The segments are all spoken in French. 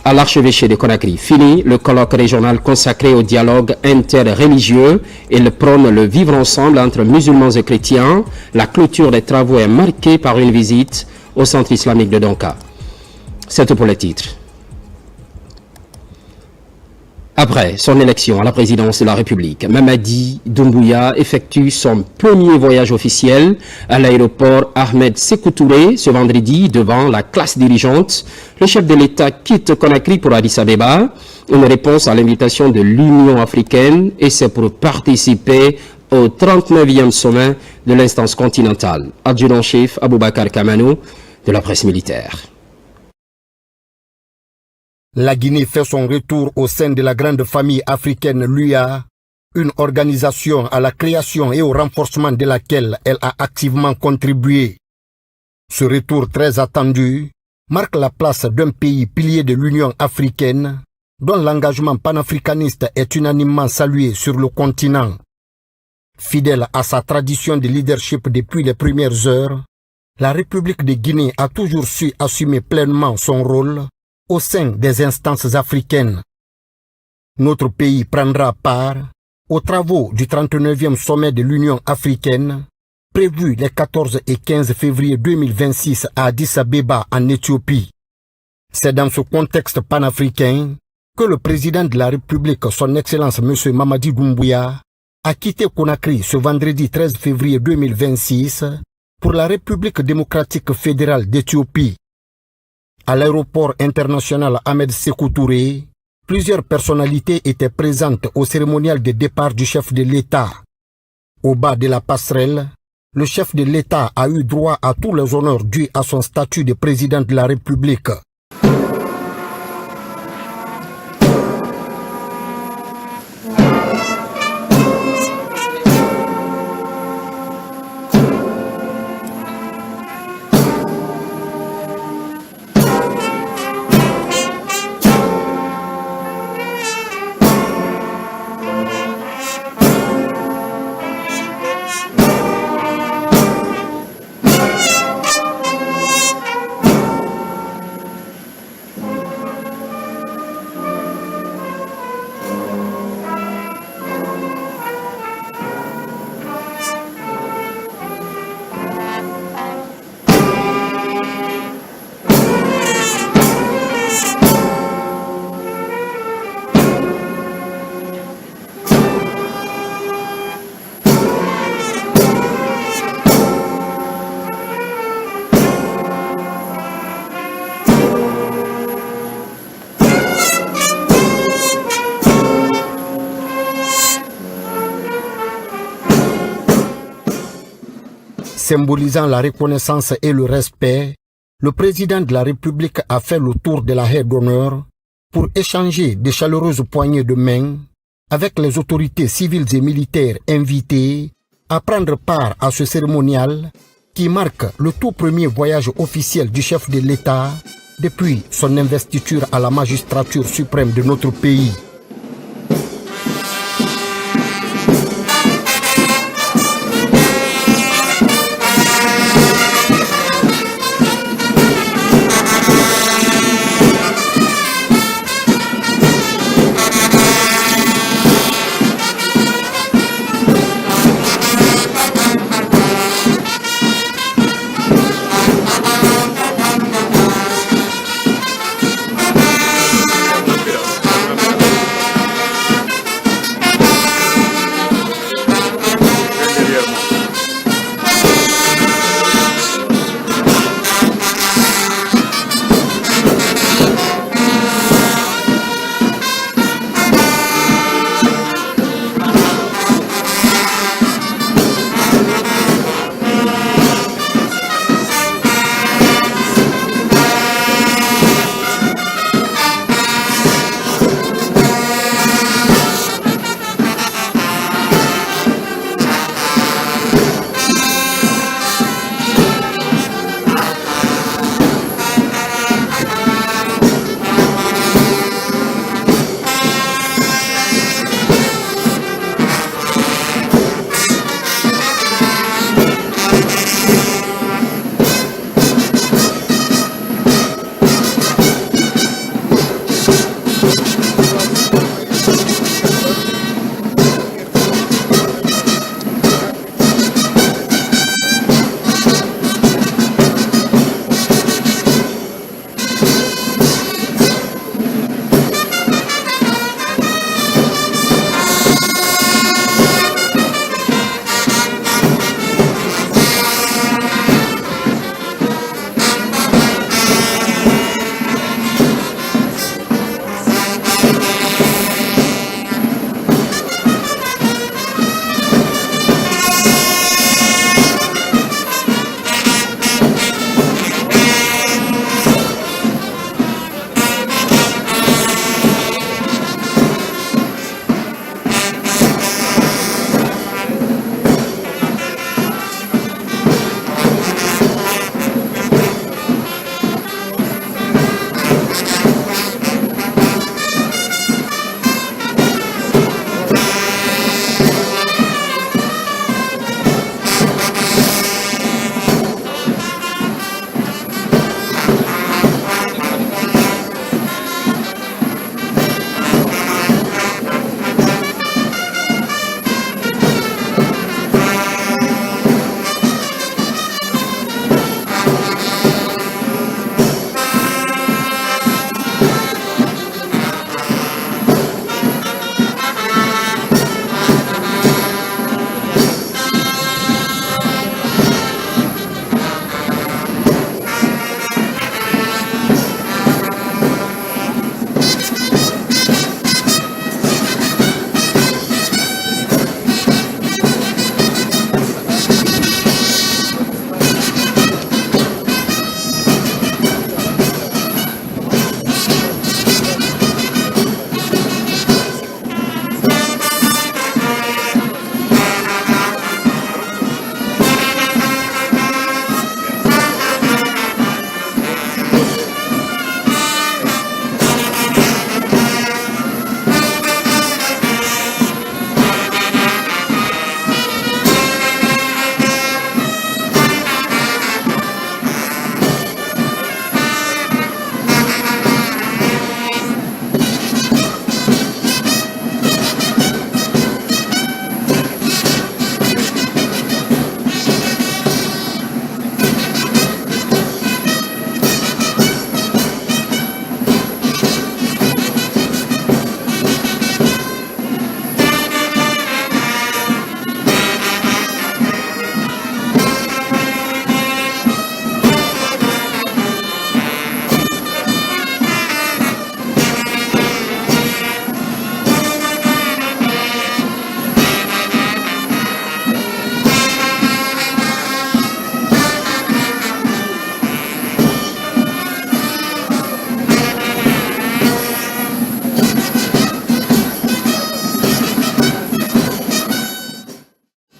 À l'archevêché de Conakry, fini le colloque régional consacré au dialogue interreligieux. Il prône le vivre ensemble entre musulmans et chrétiens. La clôture des travaux est marquée par une visite au centre islamique de Donka. C'est tout pour les titres. Après son élection à la présidence de la République, Mamadi Doumbouya effectue son premier voyage officiel à l'aéroport Ahmed Sékou Touré ce vendredi devant la classe dirigeante. Le chef de l'État quitte Conakry pour Addis Abeba, une réponse à l'invitation de l'Union africaine, et c'est pour participer au 39e sommet de l'instance continentale. Adjudant-chef Aboubakar Kamano de la presse militaire. La Guinée fait son retour au sein de la grande famille africaine l'UA, une organisation à la création et au renforcement de laquelle elle a activement contribué. Ce retour très attendu marque la place d'un pays pilier de l'Union africaine, dont l'engagement panafricaniste est unanimement salué sur le continent. Fidèle à sa tradition de leadership depuis les premières heures, la République de Guinée a toujours su assumer pleinement son rôle au sein des instances africaines. Notre pays prendra part aux travaux du 39e sommet de l'Union africaine, prévu les 14 et 15 février 2026 à Addis Abeba en Éthiopie. C'est dans ce contexte panafricain que le président de la République, son Excellence M. Mamadi Doumbouya, a quitté Conakry ce vendredi 13 février 2026 pour la République démocratique fédérale d'Éthiopie. À l'aéroport international Ahmed Sékou Touré, plusieurs personnalités étaient présentes au cérémonial de départ du chef de l'État. Au bas de la passerelle, le chef de l'État a eu droit à tous les honneurs dus à son statut de président de la République. Symbolisant la reconnaissance et le respect, le président de la République a fait le tour de la haie d'honneur pour échanger de chaleureuses poignées de main avec les autorités civiles et militaires invitées à prendre part à ce cérémonial qui marque le tout premier voyage officiel du chef de l'État depuis son investiture à la magistrature suprême de notre pays.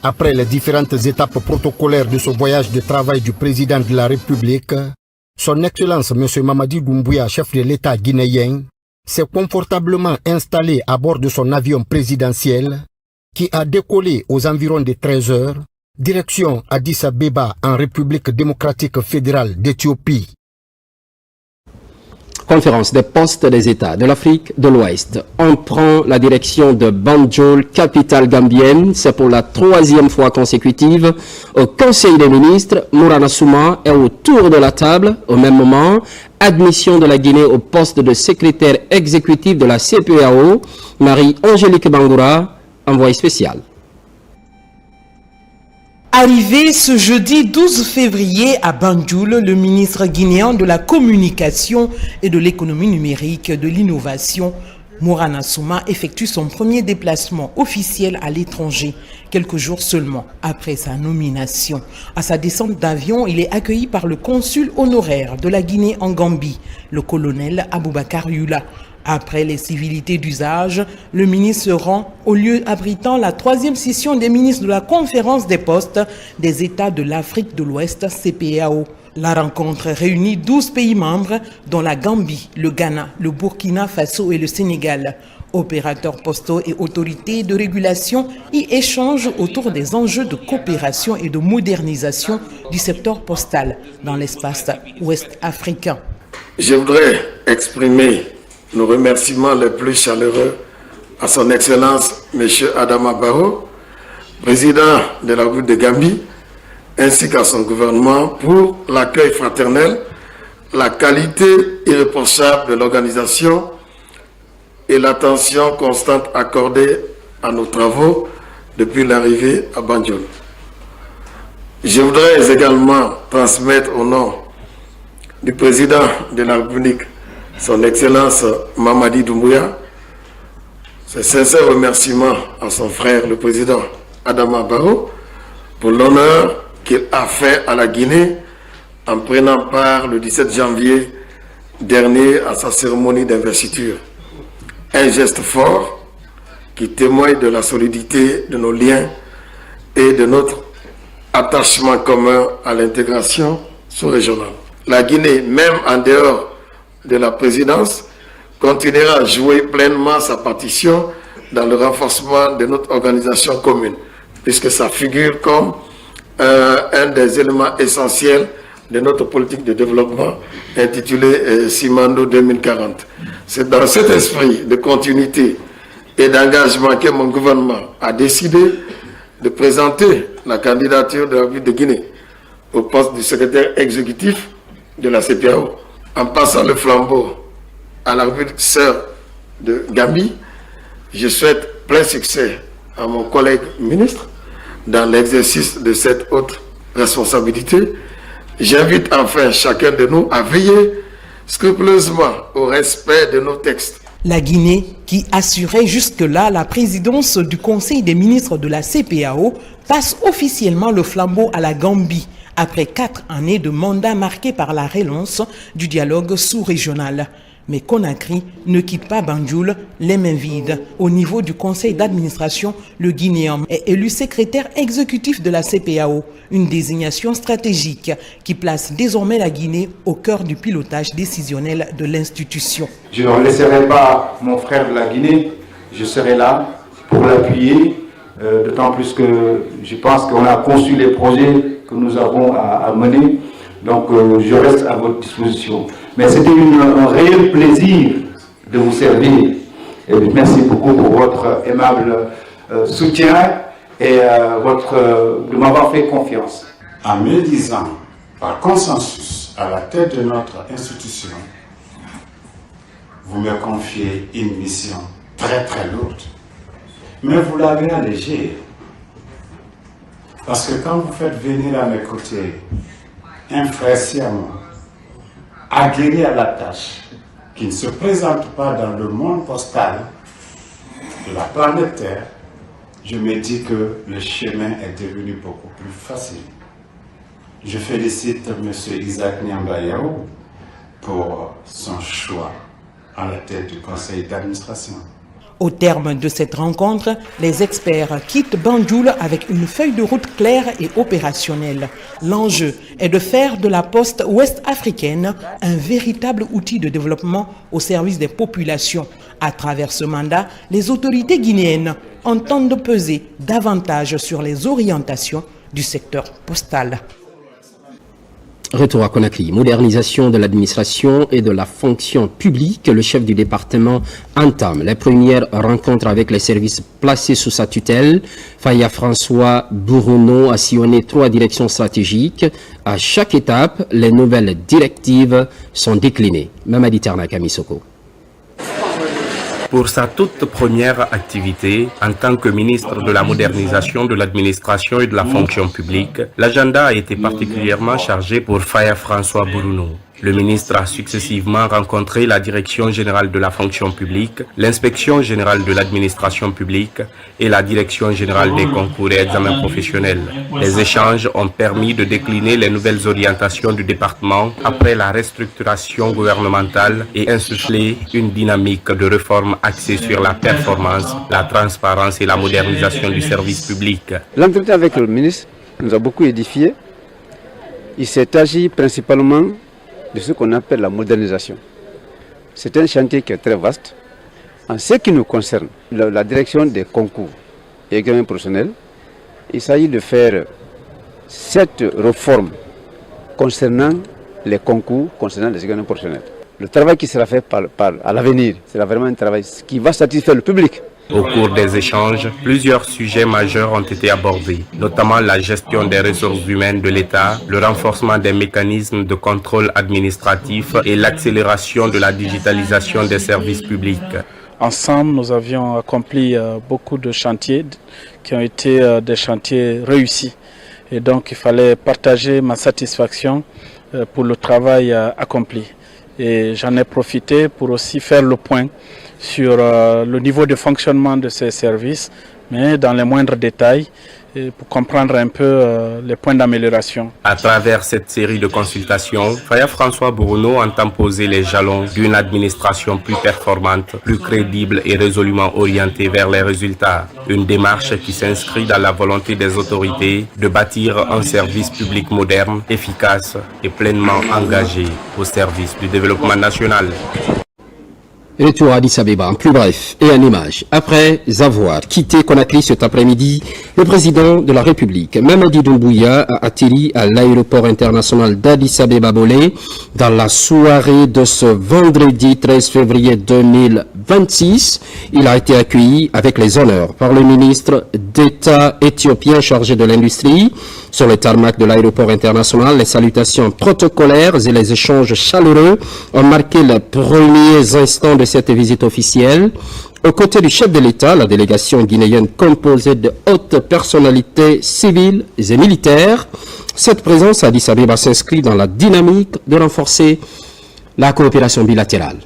Après les différentes étapes protocolaires de ce voyage de travail du président de la République, Son Excellence M. Mamadi Doumbouya, chef de l'État guinéen, s'est confortablement installé à bord de son avion présidentiel qui a décollé aux environs de 13 heures, direction Addis Abeba en République démocratique fédérale d'Éthiopie. Conférence des postes des États de l'Afrique de l'Ouest. On prend la direction de Banjul, capitale gambienne. C'est pour la 3e fois consécutive. Au Conseil des ministres, Mourana Souma est autour de la table. Au même moment, admission de la Guinée au poste de secrétaire exécutif de la CPAO. Marie-Angélique Bangoura, envoyée spéciale. Arrivé ce jeudi 12 février à Banjul, le ministre guinéen de la Communication et de l'économie numérique de l'innovation, Mourana Souma, effectue son premier déplacement officiel à l'étranger, quelques jours seulement après sa nomination. À sa descente d'avion, il est accueilli par le consul honoraire de la Guinée en Gambie, le colonel Aboubakar Yula. Après les civilités d'usage, le ministre se rend au lieu abritant la 3e session des ministres de la Conférence des postes des États de l'Afrique de l'Ouest, CPAO. La rencontre réunit 12 pays membres, dont la Gambie, le Ghana, le Burkina Faso et le Sénégal. Opérateurs postaux et autorités de régulation y échangent autour des enjeux de coopération et de modernisation du secteur postal dans l'espace ouest africain. Je voudrais exprimer nos remerciements les plus chaleureux à son Excellence M. Adama Barrow, président de la République de Gambie, ainsi qu'à son gouvernement pour l'accueil fraternel, la qualité irréprochable de l'organisation et l'attention constante accordée à nos travaux depuis l'arrivée à Banjul. Je voudrais également transmettre au nom du président de la République, son Excellence Mamadi Doumbouya, ses sincères remerciements à son frère, le président Adama Barrow, pour l'honneur qu'il a fait à la Guinée en prenant part le 17 janvier dernier à sa cérémonie d'investiture. Un geste fort qui témoigne de la solidité de nos liens et de notre attachement commun à l'intégration sous-régionale. La Guinée, même en dehors de la présidence, continuera à jouer pleinement sa partition dans le renforcement de notre organisation commune, puisque ça figure comme un des éléments essentiels de notre politique de développement intitulée Simando 2040. C'est dans cet esprit de continuité et d'engagement que mon gouvernement a décidé de présenter la candidature de la République de Guinée au poste du secrétaire exécutif de la CPAO. En passant le flambeau à la République sœur de Gambie, je souhaite plein succès à mon collègue ministre dans l'exercice de cette haute responsabilité. J'invite enfin chacun de nous à veiller scrupuleusement au respect de nos textes. La Guinée, qui assurait jusque-là la présidence du Conseil des ministres de la CPAO, passe officiellement le flambeau à la Gambie, après 4 années de mandat marqués par la relance du dialogue sous-régional. Mais Conakry ne quitte pas Banjul les mains vides. Au niveau du conseil d'administration, le Guinéen est élu secrétaire exécutif de la CPAO, une désignation stratégique qui place désormais la Guinée au cœur du pilotage décisionnel de l'institution. Je ne laisserai pas mon frère de la Guinée, je serai là pour l'appuyer, d'autant plus que je pense qu'on a conçu les projets que nous avons à mener, donc je reste à votre disposition. Mais c'était un réel plaisir de vous servir. Et merci beaucoup pour votre aimable soutien et de m'avoir fait confiance. En me disant par consensus à la tête de notre institution, vous me confiez une mission très très lourde, mais vous l'avez allégée. Parce que quand vous faites venir à mes côtés un frère siamois, aguerri à la tâche, qui ne se présente pas dans le monde postal de la planète Terre, je me dis que le chemin est devenu beaucoup plus facile. Je félicite M. Isaac Nyambayao pour son choix à la tête du conseil d'administration. Au terme de cette rencontre, les experts quittent Banjul avec une feuille de route claire et opérationnelle. L'enjeu est de faire de la poste ouest africaine un véritable outil de développement au service des populations. À travers ce mandat, les autorités guinéennes entendent peser davantage sur les orientations du secteur postal. Retour à Conakry. Modernisation de l'administration et de la fonction publique. Le chef du département entame les premières rencontres avec les services placés sous sa tutelle. Faya François Bourouno a sillonné 3 directions stratégiques. À chaque étape, les nouvelles directives sont déclinées. Mamadi Ternak à Misoko. Pour sa toute première activité, en tant que ministre de la modernisation de l'administration et de la fonction publique, l'agenda a été particulièrement chargé pour Faya François Bourouno. Le ministre a successivement rencontré la Direction générale de la fonction publique, l'Inspection générale de l'administration publique et la Direction générale des concours et examens professionnels. Les échanges ont permis de décliner les nouvelles orientations du département après la restructuration gouvernementale et insuffler une dynamique de réforme axée sur la performance, la transparence et la modernisation du service public. L'entretien avec le ministre nous a beaucoup édifié. Il s'est agi principalement de ce qu'on appelle la modernisation. C'est un chantier qui est très vaste. En ce qui nous concerne, la direction des concours et examens professionnels, il s'agit de faire cette réforme concernant les concours, concernant les examens professionnels. Le travail qui sera fait à l'avenir, c'est vraiment un travail qui va satisfaire le public. Au cours des échanges, plusieurs sujets majeurs ont été abordés, notamment la gestion des ressources humaines de l'État, le renforcement des mécanismes de contrôle administratif et l'accélération de la digitalisation des services publics. Ensemble, nous avions accompli beaucoup de chantiers qui ont été des chantiers réussis. Et donc, il fallait partager ma satisfaction pour le travail accompli. Et j'en ai profité pour aussi faire le point sur le niveau de fonctionnement de ces services, mais dans les moindres détails, pour comprendre un peu les points d'amélioration. À travers cette série de consultations, Faya François Bourouno entend poser les jalons d'une administration plus performante, plus crédible et résolument orientée vers les résultats. Une démarche qui s'inscrit dans la volonté des autorités de bâtir un service public moderne, efficace et pleinement engagé au service du développement national. Retour à Addis Abeba, en plus bref et en image. Après avoir quitté Conakry cet après-midi, le président de la République, Mamadi Doumbouya, a atterri à l'aéroport international d'Addis Abeba Bolé dans la soirée de ce vendredi 13 février 2026. Il a été accueilli avec les honneurs par le ministre d'État éthiopien chargé de l'industrie. Sur le tarmac de l'aéroport international, les salutations protocolaires et les échanges chaleureux ont marqué les premiers instants de cette visite officielle. Aux côtés du chef de l'État, la délégation guinéenne composée de hautes personnalités civiles et militaires. Cette présence à Addis Abeba s'inscrit dans la dynamique de renforcer la coopération bilatérale.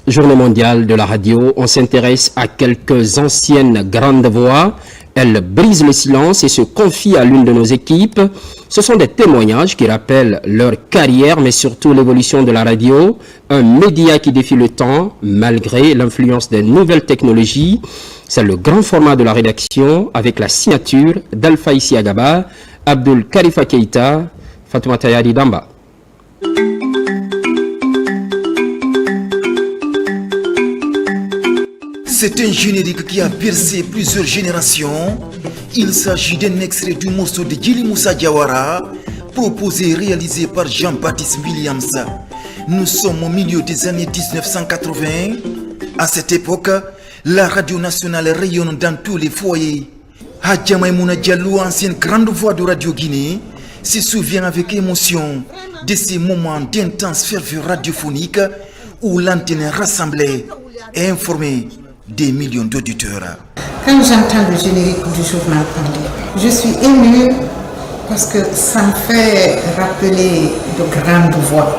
Journée mondiale de la radio, on s'intéresse à quelques anciennes grandes voix. Elles brisent le silence et se confient à l'une de nos équipes. Ce sont des témoignages qui rappellent leur carrière, mais surtout l'évolution de la radio, un média qui défie le temps malgré l'influence des nouvelles technologies. C'est le grand format de la rédaction avec la signature d'Alpha Isiagaba, Abdul Karifa Keita, Fatoumata Yadi Damba. C'est un générique qui a bercé plusieurs générations. Il s'agit d'un extrait du morceau de Djily Moussa Diawara, proposé et réalisé par Jean-Baptiste Williams. Nous sommes au milieu des années 1980. À cette époque, la radio nationale rayonne dans tous les foyers. Hadja Maïmouna Diallo, ancienne grande voix de Radio Guinée, se souvient avec émotion de ces moments d'intense ferveur radiophonique où l'antenne rassemblait et informait des millions d'auditeurs. Quand j'entends le générique du journal parler, je suis émue parce que ça me fait rappeler de grandes voix,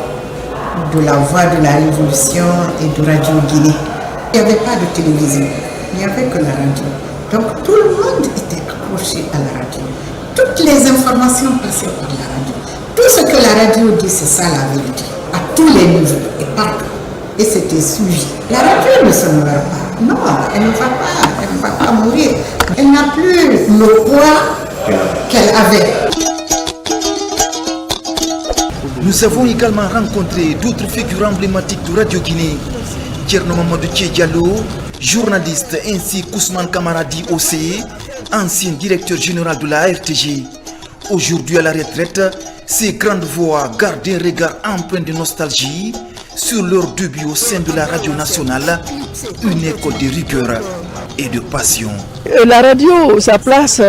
de la voix de la Révolution et de Radio Guinée. Il n'y avait pas de télévision, il n'y avait que la radio. Donc tout le monde était accroché à la radio. Toutes les informations passaient par la radio. Tout ce que la radio dit, c'est ça la vérité, à tous les niveaux et partout. et c'était suivi. La radio ne se meurt pas. Non, elle ne va pas mourir. Elle n'a plus le poids qu'elle avait. Nous avons également rencontré d'autres figures emblématiques de Radio Guinée. Thierno Mamadou Diallo, journaliste, ainsi qu'Ousmane Kamaradi Ossé, ancien directeur général de la RTG. Aujourd'hui à la retraite, ces grandes voix gardent un regard empreint de nostalgie sur leur début au sein de la radio nationale, une école de rigueur et de passion. La radio, sa place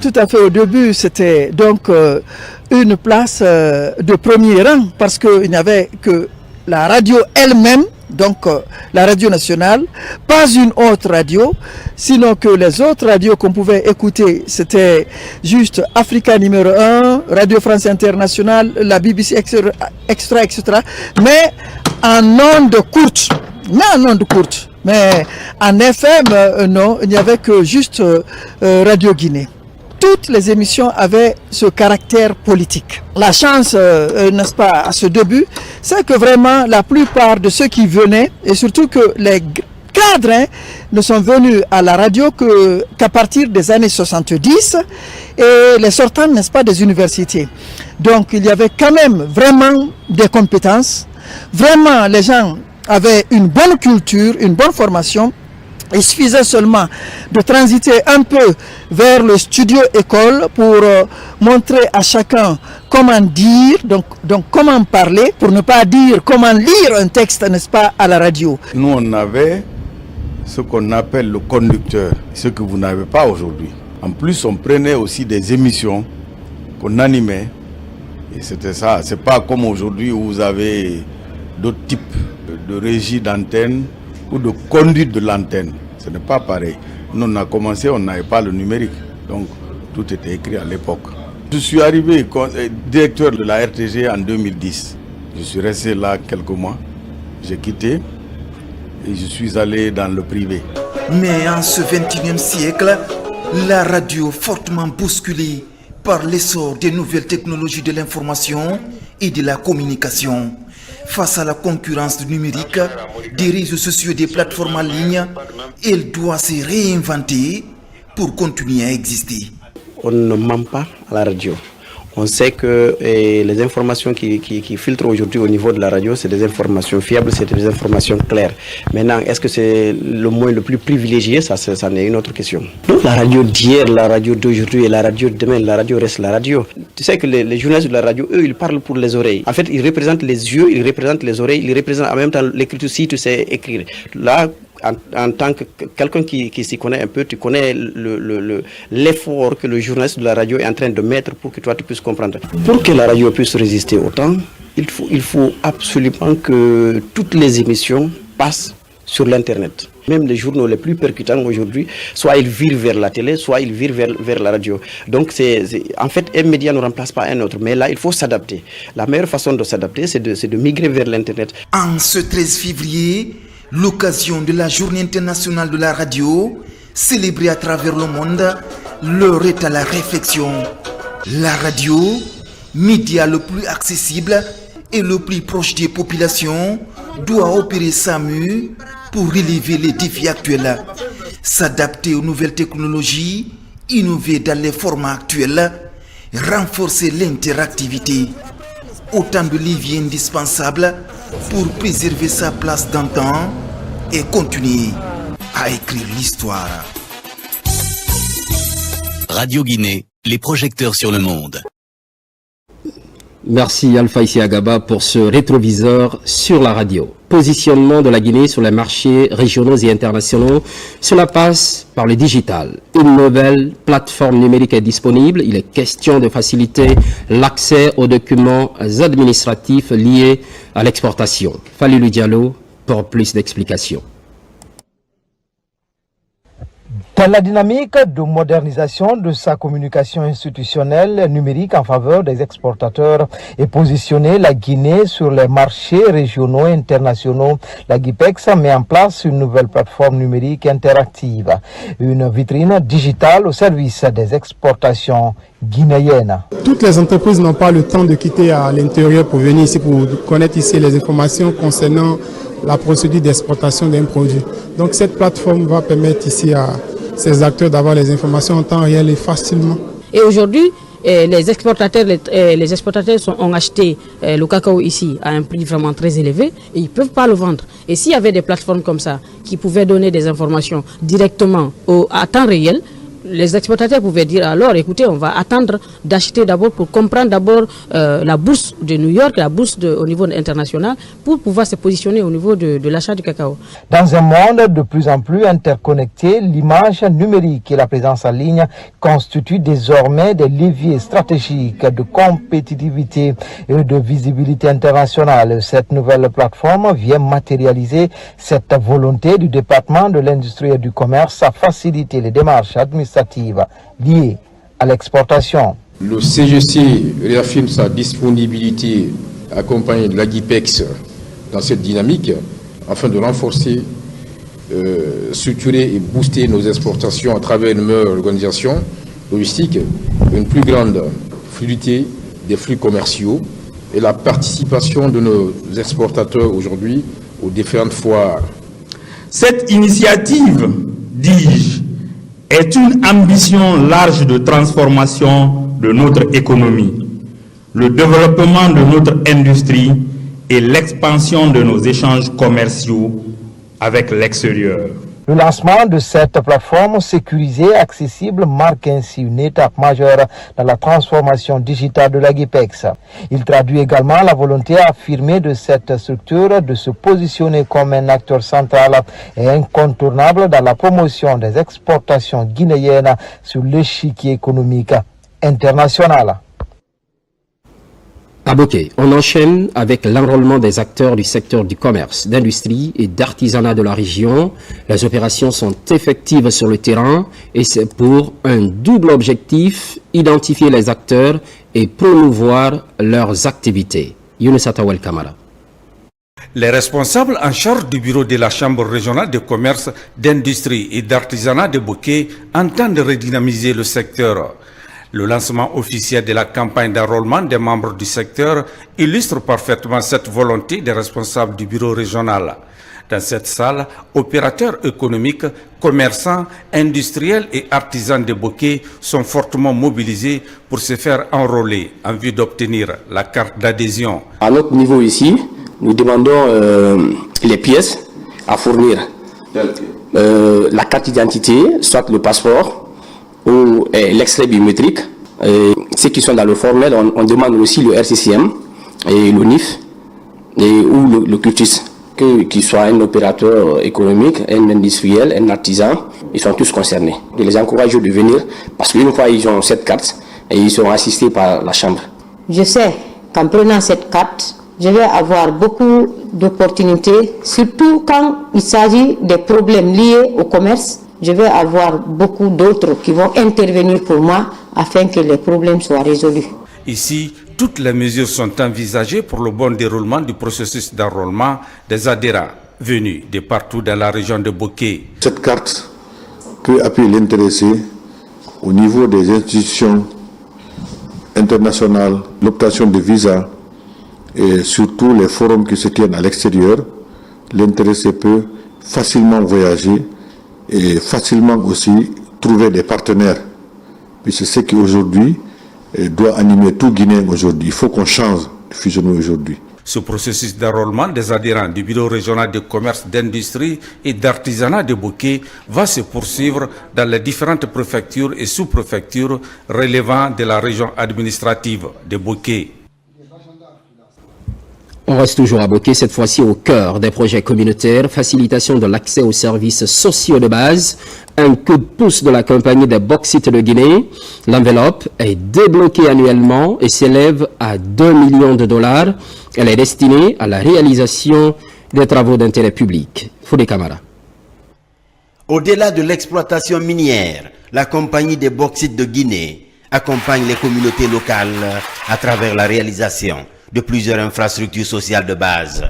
tout à fait au début, c'était donc une place de premier rang parce qu'il n'y avait que la radio elle-même, donc la radio nationale, pas une autre radio, sinon que les autres radios qu'on pouvait écouter, c'était juste Africa numéro 1, Radio France Internationale, la BBC, etc. Mais en ondes courtes, mais en FM, non, il n'y avait que juste Radio Guinée. Toutes les émissions avaient ce caractère politique. La chance, n'est-ce pas, à ce début, c'est que vraiment la plupart de ceux qui venaient, et surtout que les cadres ne sont venus à la radio qu'à partir des années 70, et les sortants, n'est-ce pas, des universités. Donc il y avait quand même vraiment des compétences. Vraiment, les gens avaient une bonne culture, une bonne formation. Il suffisait seulement de transiter un peu vers le studio école pour montrer à chacun comment dire, donc comment parler, pour ne pas dire comment lire un texte, n'est-ce pas, à la radio. Nous, on avait ce qu'on appelle le conducteur, ce que vous n'avez pas aujourd'hui. En plus, on prenait aussi des émissions qu'on animait. Et c'était ça. C'est pas comme aujourd'hui où vous avez d'autres types de régie d'antenne ou de conduite de l'antenne. Ce n'est pas pareil. Nous, on a commencé, on n'avait pas le numérique. Donc, tout était écrit à l'époque. Je suis arrivé directeur de la RTG en 2010. Je suis resté là quelques mois. J'ai quitté et je suis allé dans le privé. Mais en ce 21e siècle, la radio fortement bousculée par l'essor des nouvelles technologies de l'information et de la communication. Face à la concurrence du numérique, des réseaux sociaux et des plateformes en ligne, elle doit se réinventer pour continuer à exister. On ne ment pas à la radio. On sait que les informations qui filtrent aujourd'hui au niveau de la radio, c'est des informations fiables, c'est des informations claires. Maintenant, est-ce que c'est le moyen le plus privilégié? Ça en est une autre question. Donc, la radio d'hier, la radio d'aujourd'hui et la radio de demain, la radio reste la radio. Tu sais que les journalistes de la radio, eux, ils parlent pour les oreilles. En fait, ils représentent les yeux, ils représentent les oreilles, ils représentent en même temps l'écriture si tu sais écrire. Là, en tant que quelqu'un qui s'y connaît un peu, tu connais l'effort que le journaliste de la radio est en train de mettre pour que toi tu puisses comprendre. Pour que la radio puisse résister au temps, il faut absolument que toutes les émissions passent sur l'internet. Même les journaux les plus percutants aujourd'hui, soit ils virent vers la télé, soit ils virent vers la radio. Donc en fait, un média ne remplace pas un autre, mais là il faut s'adapter. La meilleure façon de s'adapter, c'est de migrer vers l'internet. En ce 13 février, l'occasion de la Journée internationale de la radio, célébrée à travers le monde, l'heure est à la réflexion. La radio, média le plus accessible et le plus proche des populations, doit opérer sa mue pour relever les défis actuels, s'adapter aux nouvelles technologies, innover dans les formats actuels, renforcer l'interactivité. Autant de leviers indispensables pour préserver sa place dans le temps et continuer à écrire l'histoire. Radio Guinée, les projecteurs sur le monde. Merci Alpha Isiagaba pour ce rétroviseur sur la radio. Positionnement de la Guinée sur les marchés régionaux et internationaux. Cela passe par le digital. Une nouvelle plateforme numérique est disponible. Il est question de faciliter l'accès aux documents administratifs liés à l'exportation. Falilou Diallo pour plus d'explications. Dans la dynamique de modernisation de sa communication institutionnelle numérique en faveur des exportateurs et positionner la Guinée sur les marchés régionaux et internationaux, la GUIPEX met en place une nouvelle plateforme numérique interactive, une vitrine digitale au service des exportations guinéennes. Toutes les entreprises n'ont pas le temps de quitter à l'intérieur pour venir ici pour connaître ici les informations concernant la procédure d'exportation d'un produit. Donc cette plateforme va permettre ici à ces acteurs d'avoir les informations en temps réel et facilement. Et aujourd'hui, les exportateurs ont acheté le cacao ici à un prix vraiment très élevé et ils ne peuvent pas le vendre. Et s'il y avait des plateformes comme ça qui pouvaient donner des informations directement à temps réel, les exportateurs pouvaient dire alors écoutez, on va attendre d'acheter d'abord pour comprendre d'abord la bourse de New York, la bourse au niveau international pour pouvoir se positionner au niveau de l'achat du cacao. Dans un monde de plus en plus interconnecté, l'image numérique et la présence en ligne constituent désormais des leviers stratégiques de compétitivité et de visibilité internationale. Cette nouvelle plateforme vient matérialiser cette volonté du département de l'industrie et du commerce à faciliter les démarches administratives liées à l'exportation. Le CGC réaffirme sa disponibilité accompagnée de l'AGIPEX dans cette dynamique afin de renforcer, structurer et booster nos exportations à travers une meilleure organisation logistique, une plus grande fluidité des flux commerciaux et la participation de nos exportateurs aujourd'hui aux différentes foires. Cette initiative, dis-je, est une ambition large de transformation de notre économie, le développement de notre industrie et l'expansion de nos échanges commerciaux avec l'extérieur. Le lancement de cette plateforme sécurisée et accessible marque ainsi une étape majeure dans la transformation digitale de l'AGIPEX. Il traduit également la volonté affirmée de cette structure de se positionner comme un acteur central et incontournable dans la promotion des exportations guinéennes sur l'échiquier économique international. À Boké, on enchaîne avec l'enrôlement des acteurs du secteur du commerce, d'industrie et d'artisanat de la région. Les opérations sont effectives sur le terrain et c'est pour un double objectif, identifier les acteurs et promouvoir leurs activités. Younous Atawel Kamara. Les responsables en charge du bureau de la Chambre régionale de commerce, d'industrie et d'artisanat de Boké entendent redynamiser le secteur. Le lancement officiel de la campagne d'enrôlement des membres du secteur illustre parfaitement cette volonté des responsables du bureau régional. Dans cette salle, opérateurs économiques, commerçants, industriels et artisans de Boké sont fortement mobilisés pour se faire enrôler en vue d'obtenir la carte d'adhésion. À notre niveau ici, nous demandons les pièces à fournir. La carte d'identité, soit le passeport, ou l'extrait biométrique. Ceux qui sont dans le formel, on demande aussi le RCCM et le NIF ou le CUTIS, qu'il soit un opérateur économique, un industriel, un artisan, ils sont tous concernés. Je les encourage de venir parce qu'une fois ils ont cette carte, et ils seront assistés par la Chambre. Je sais qu'en prenant cette carte, je vais avoir beaucoup d'opportunités, surtout quand il s'agit des problèmes liés au commerce. Je vais avoir beaucoup d'autres qui vont intervenir pour moi afin que les problèmes soient résolus. Ici, toutes les mesures sont envisagées pour le bon déroulement du processus d'enrôlement des adhérents venus de partout dans la région de Boké. Cette carte peut appuyer l'intéressé au niveau des institutions internationales, l'obtention de visas et surtout les forums qui se tiennent à l'extérieur. L'intéressé peut facilement voyager et facilement aussi trouver des partenaires. Puis c'est ce qui aujourd'hui doit animer tout Guinéen aujourd'hui. Il faut qu'on change de fusionner aujourd'hui. Ce processus d'enrôlement des adhérents du bureau régional de commerce, d'industrie et d'artisanat de Boké va se poursuivre dans les différentes préfectures et sous-préfectures relevant de la région administrative de Boké. On reste toujours à Boké, cette fois-ci au cœur des projets communautaires, facilitation de l'accès aux services sociaux de base, un coup de pouce de la compagnie des bauxites de Guinée. L'enveloppe est débloquée annuellement et s'élève à 2 millions de dollars. Elle est destinée à la réalisation des travaux d'intérêt public. Foudé Camara. Au-delà de l'exploitation minière, la compagnie des bauxites de Guinée accompagne les communautés locales à travers la réalisation de plusieurs infrastructures sociales de base.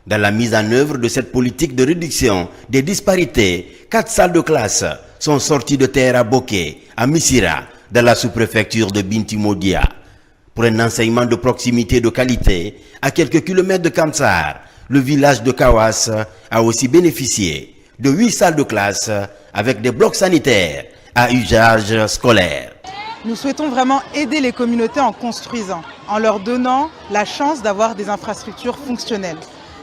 Dans la mise en œuvre de cette politique de réduction des disparités, 4 salles de classe sont sorties de terre à Boké, à Missira, dans la sous-préfecture de Binti-Modia. Pour un enseignement de proximité de qualité, à quelques kilomètres de Kamsar, le village de Kawas a aussi bénéficié de 8 salles de classe avec des blocs sanitaires à usage scolaire. Nous souhaitons vraiment aider les communautés en construisant, en leur donnant la chance d'avoir des infrastructures fonctionnelles.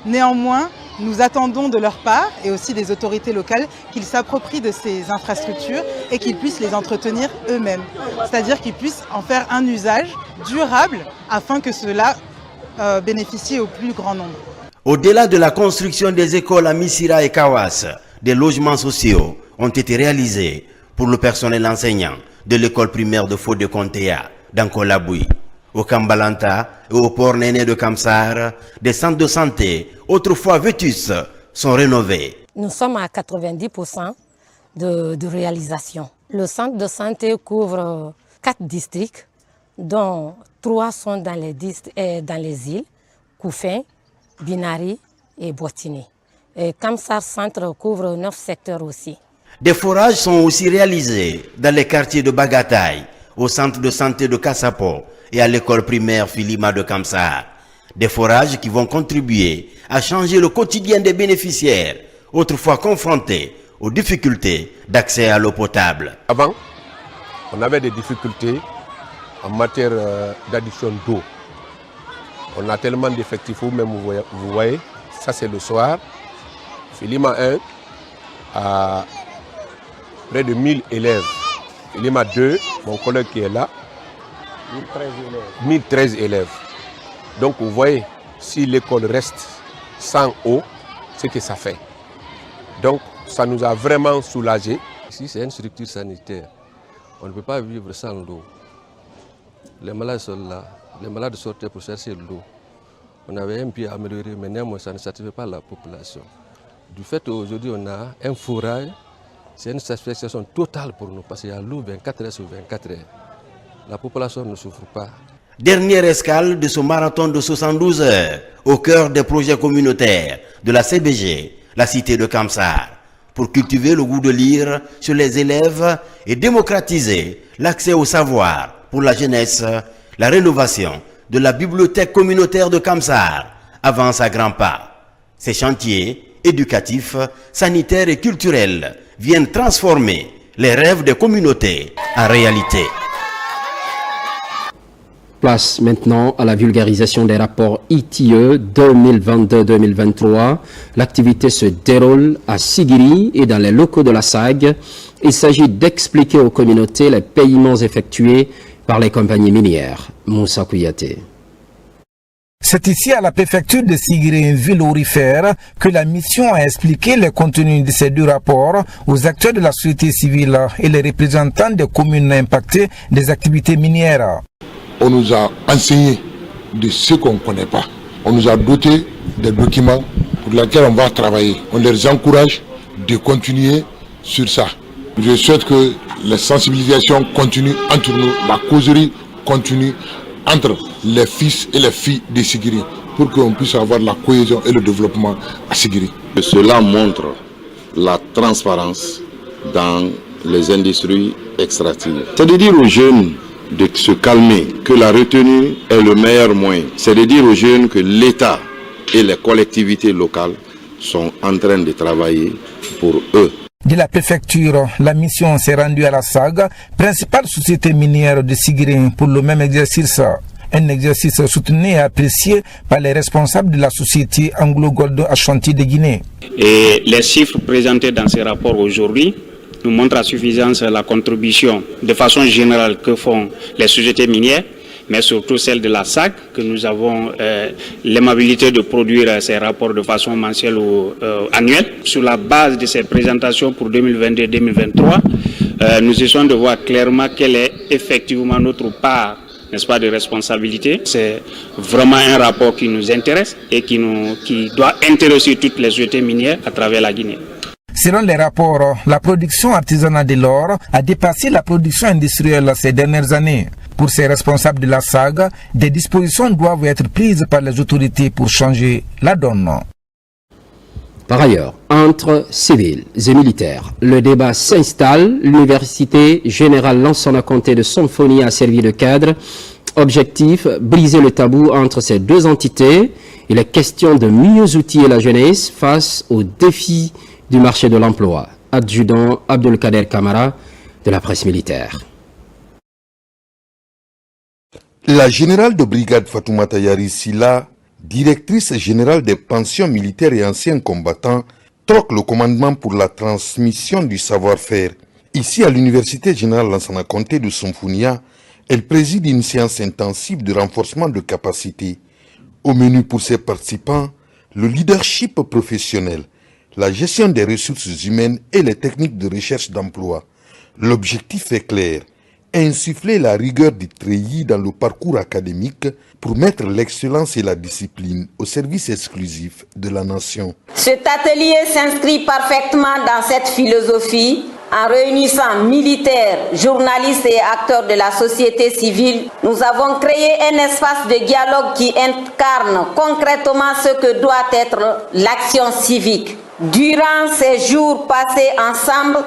Néanmoins, nous attendons de leur part, et aussi des autorités locales, qu'ils s'approprient de ces infrastructures et qu'ils puissent les entretenir eux-mêmes. C'est-à-dire qu'ils puissent en faire un usage durable afin que cela bénéficie au plus grand nombre. Au-delà de la construction des écoles à Missira et Kawas, des logements sociaux ont été réalisés pour le personnel enseignant de l'école primaire de Fodé Kontéa, dans Kolaboui. Au Kambalanta et au port Néné de Kamsar, des centres de santé, autrefois vétustes, sont rénovés. Nous sommes à 90% de réalisation. Le centre de santé couvre 4 districts, dont 3 sont dans les îles, Koufin, Binari et Boitini. Et Kamsar Centre couvre 9 secteurs aussi. Des forages sont aussi réalisés dans les quartiers de Bagataï, au centre de santé de Kassapo et à l'école primaire Filima de Kamsar. Des forages qui vont contribuer à changer le quotidien des bénéficiaires, autrefois confrontés aux difficultés d'accès à l'eau potable. Avant, on avait des difficultés en matière d'addition d'eau. On a tellement d'effectifs, même vous voyez, ça c'est le soir. Filima 1 a près de 1000 élèves. Filima 2, mon collègue qui est là, 1013 élèves. Donc vous voyez, si l'école reste sans eau, c'est que ça fait. Donc ça nous a vraiment soulagés. Ici c'est une structure sanitaire. On ne peut pas vivre sans l'eau. Les malades sont là. Les malades sortaient pour chercher l'eau. On avait un pied amélioré, mais néanmoins ça ne satisfait pas la population. Du fait qu'aujourd'hui on a un forage, c'est une satisfaction totale pour nous parce qu'il y a l'eau 24 heures sur 24 heures. La population ne souffre pas. Dernière escale de ce marathon de 72 heures au cœur des projets communautaires de la CBG, la cité de Kamsar, pour cultiver le goût de lire chez les élèves et démocratiser l'accès au savoir pour la jeunesse. La rénovation de la bibliothèque communautaire de Kamsar avance à grands pas. Ces chantiers éducatifs, sanitaires et culturels viennent transformer les rêves des communautés en réalité. Place maintenant à la vulgarisation des rapports ITIE 2022-2023. L'activité se déroule à Sigiri et dans les locaux de la SAG. Il s'agit d'expliquer aux communautés les paiements effectués par les compagnies minières. Moussa Kouyaté. C'est ici à la préfecture de Sigiri, ville aurifère, que la mission a expliqué le contenu de ces 2 rapports aux acteurs de la société civile et les représentants des communes impactées des activités minières. On nous a enseigné de ce qu'on ne connaît pas. On nous a doté des documents pour lesquels on va travailler. On les encourage de continuer sur ça. Je souhaite que la sensibilisation continue entre nous, la causerie continue entre les fils et les filles de Sigiri pour qu'on puisse avoir la cohésion et le développement à Sigiri. Cela montre la transparence dans les industries extractives. C'est de dire aux jeunes de se calmer, que la retenue est le meilleur moyen. C'est de dire aux jeunes que l'État et les collectivités locales sont en train de travailler pour eux. De la préfecture, la mission s'est rendue à la SAG, principale société minière de Sigiri, pour le même exercice. Un exercice soutenu et apprécié par les responsables de la société Anglo Gold Ashanti de Guinée. Et les chiffres présentés dans ces rapports aujourd'hui nous montrent à suffisance la contribution de façon générale que font les sociétés minières, mais surtout celle de la SAG, que nous avons l'aimabilité de produire ces rapports de façon mensuelle ou annuelle. Sur la base de cette présentation pour 2022-2023, nous essayons de voir clairement quelle est effectivement notre part, n'est-ce pas, de responsabilité. C'est vraiment un rapport qui nous intéresse et qui doit intéresser toutes les sociétés minières à travers la Guinée. Selon les rapports, la production artisanale de l'or a dépassé la production industrielle ces dernières années. Pour ces responsables de la SAG, des dispositions doivent être prises par les autorités pour changer la donne. Par ailleurs, entre civils et militaires, le débat s'installe. L'Université générale Lansana Conté de Symphonie a servi de cadre Objectif, briser le tabou entre ces deux entités. Il est question de mieux outiller la jeunesse face aux défis du marché de l'emploi. Adjudant Abdelkader Kamara de la presse militaire. La générale de brigade Fatoumata Yari Silla, directrice générale des pensions militaires et anciens combattants, troque le commandement pour la transmission du savoir-faire. Ici, à l'Université générale Lansana Conté de Somfounia, elle préside une séance intensive de renforcement de capacités. Au menu pour ses participants, le leadership professionnel, la gestion des ressources humaines et les techniques de recherche d'emploi. L'objectif est clair, insuffler la rigueur du treillis dans le parcours académique pour mettre l'excellence et la discipline au service exclusif de la nation. Cet atelier s'inscrit parfaitement dans cette philosophie. En réunissant militaires, journalistes et acteurs de la société civile, nous avons créé un espace de dialogue qui incarne concrètement ce que doit être l'action civique. Durant ces jours passés ensemble,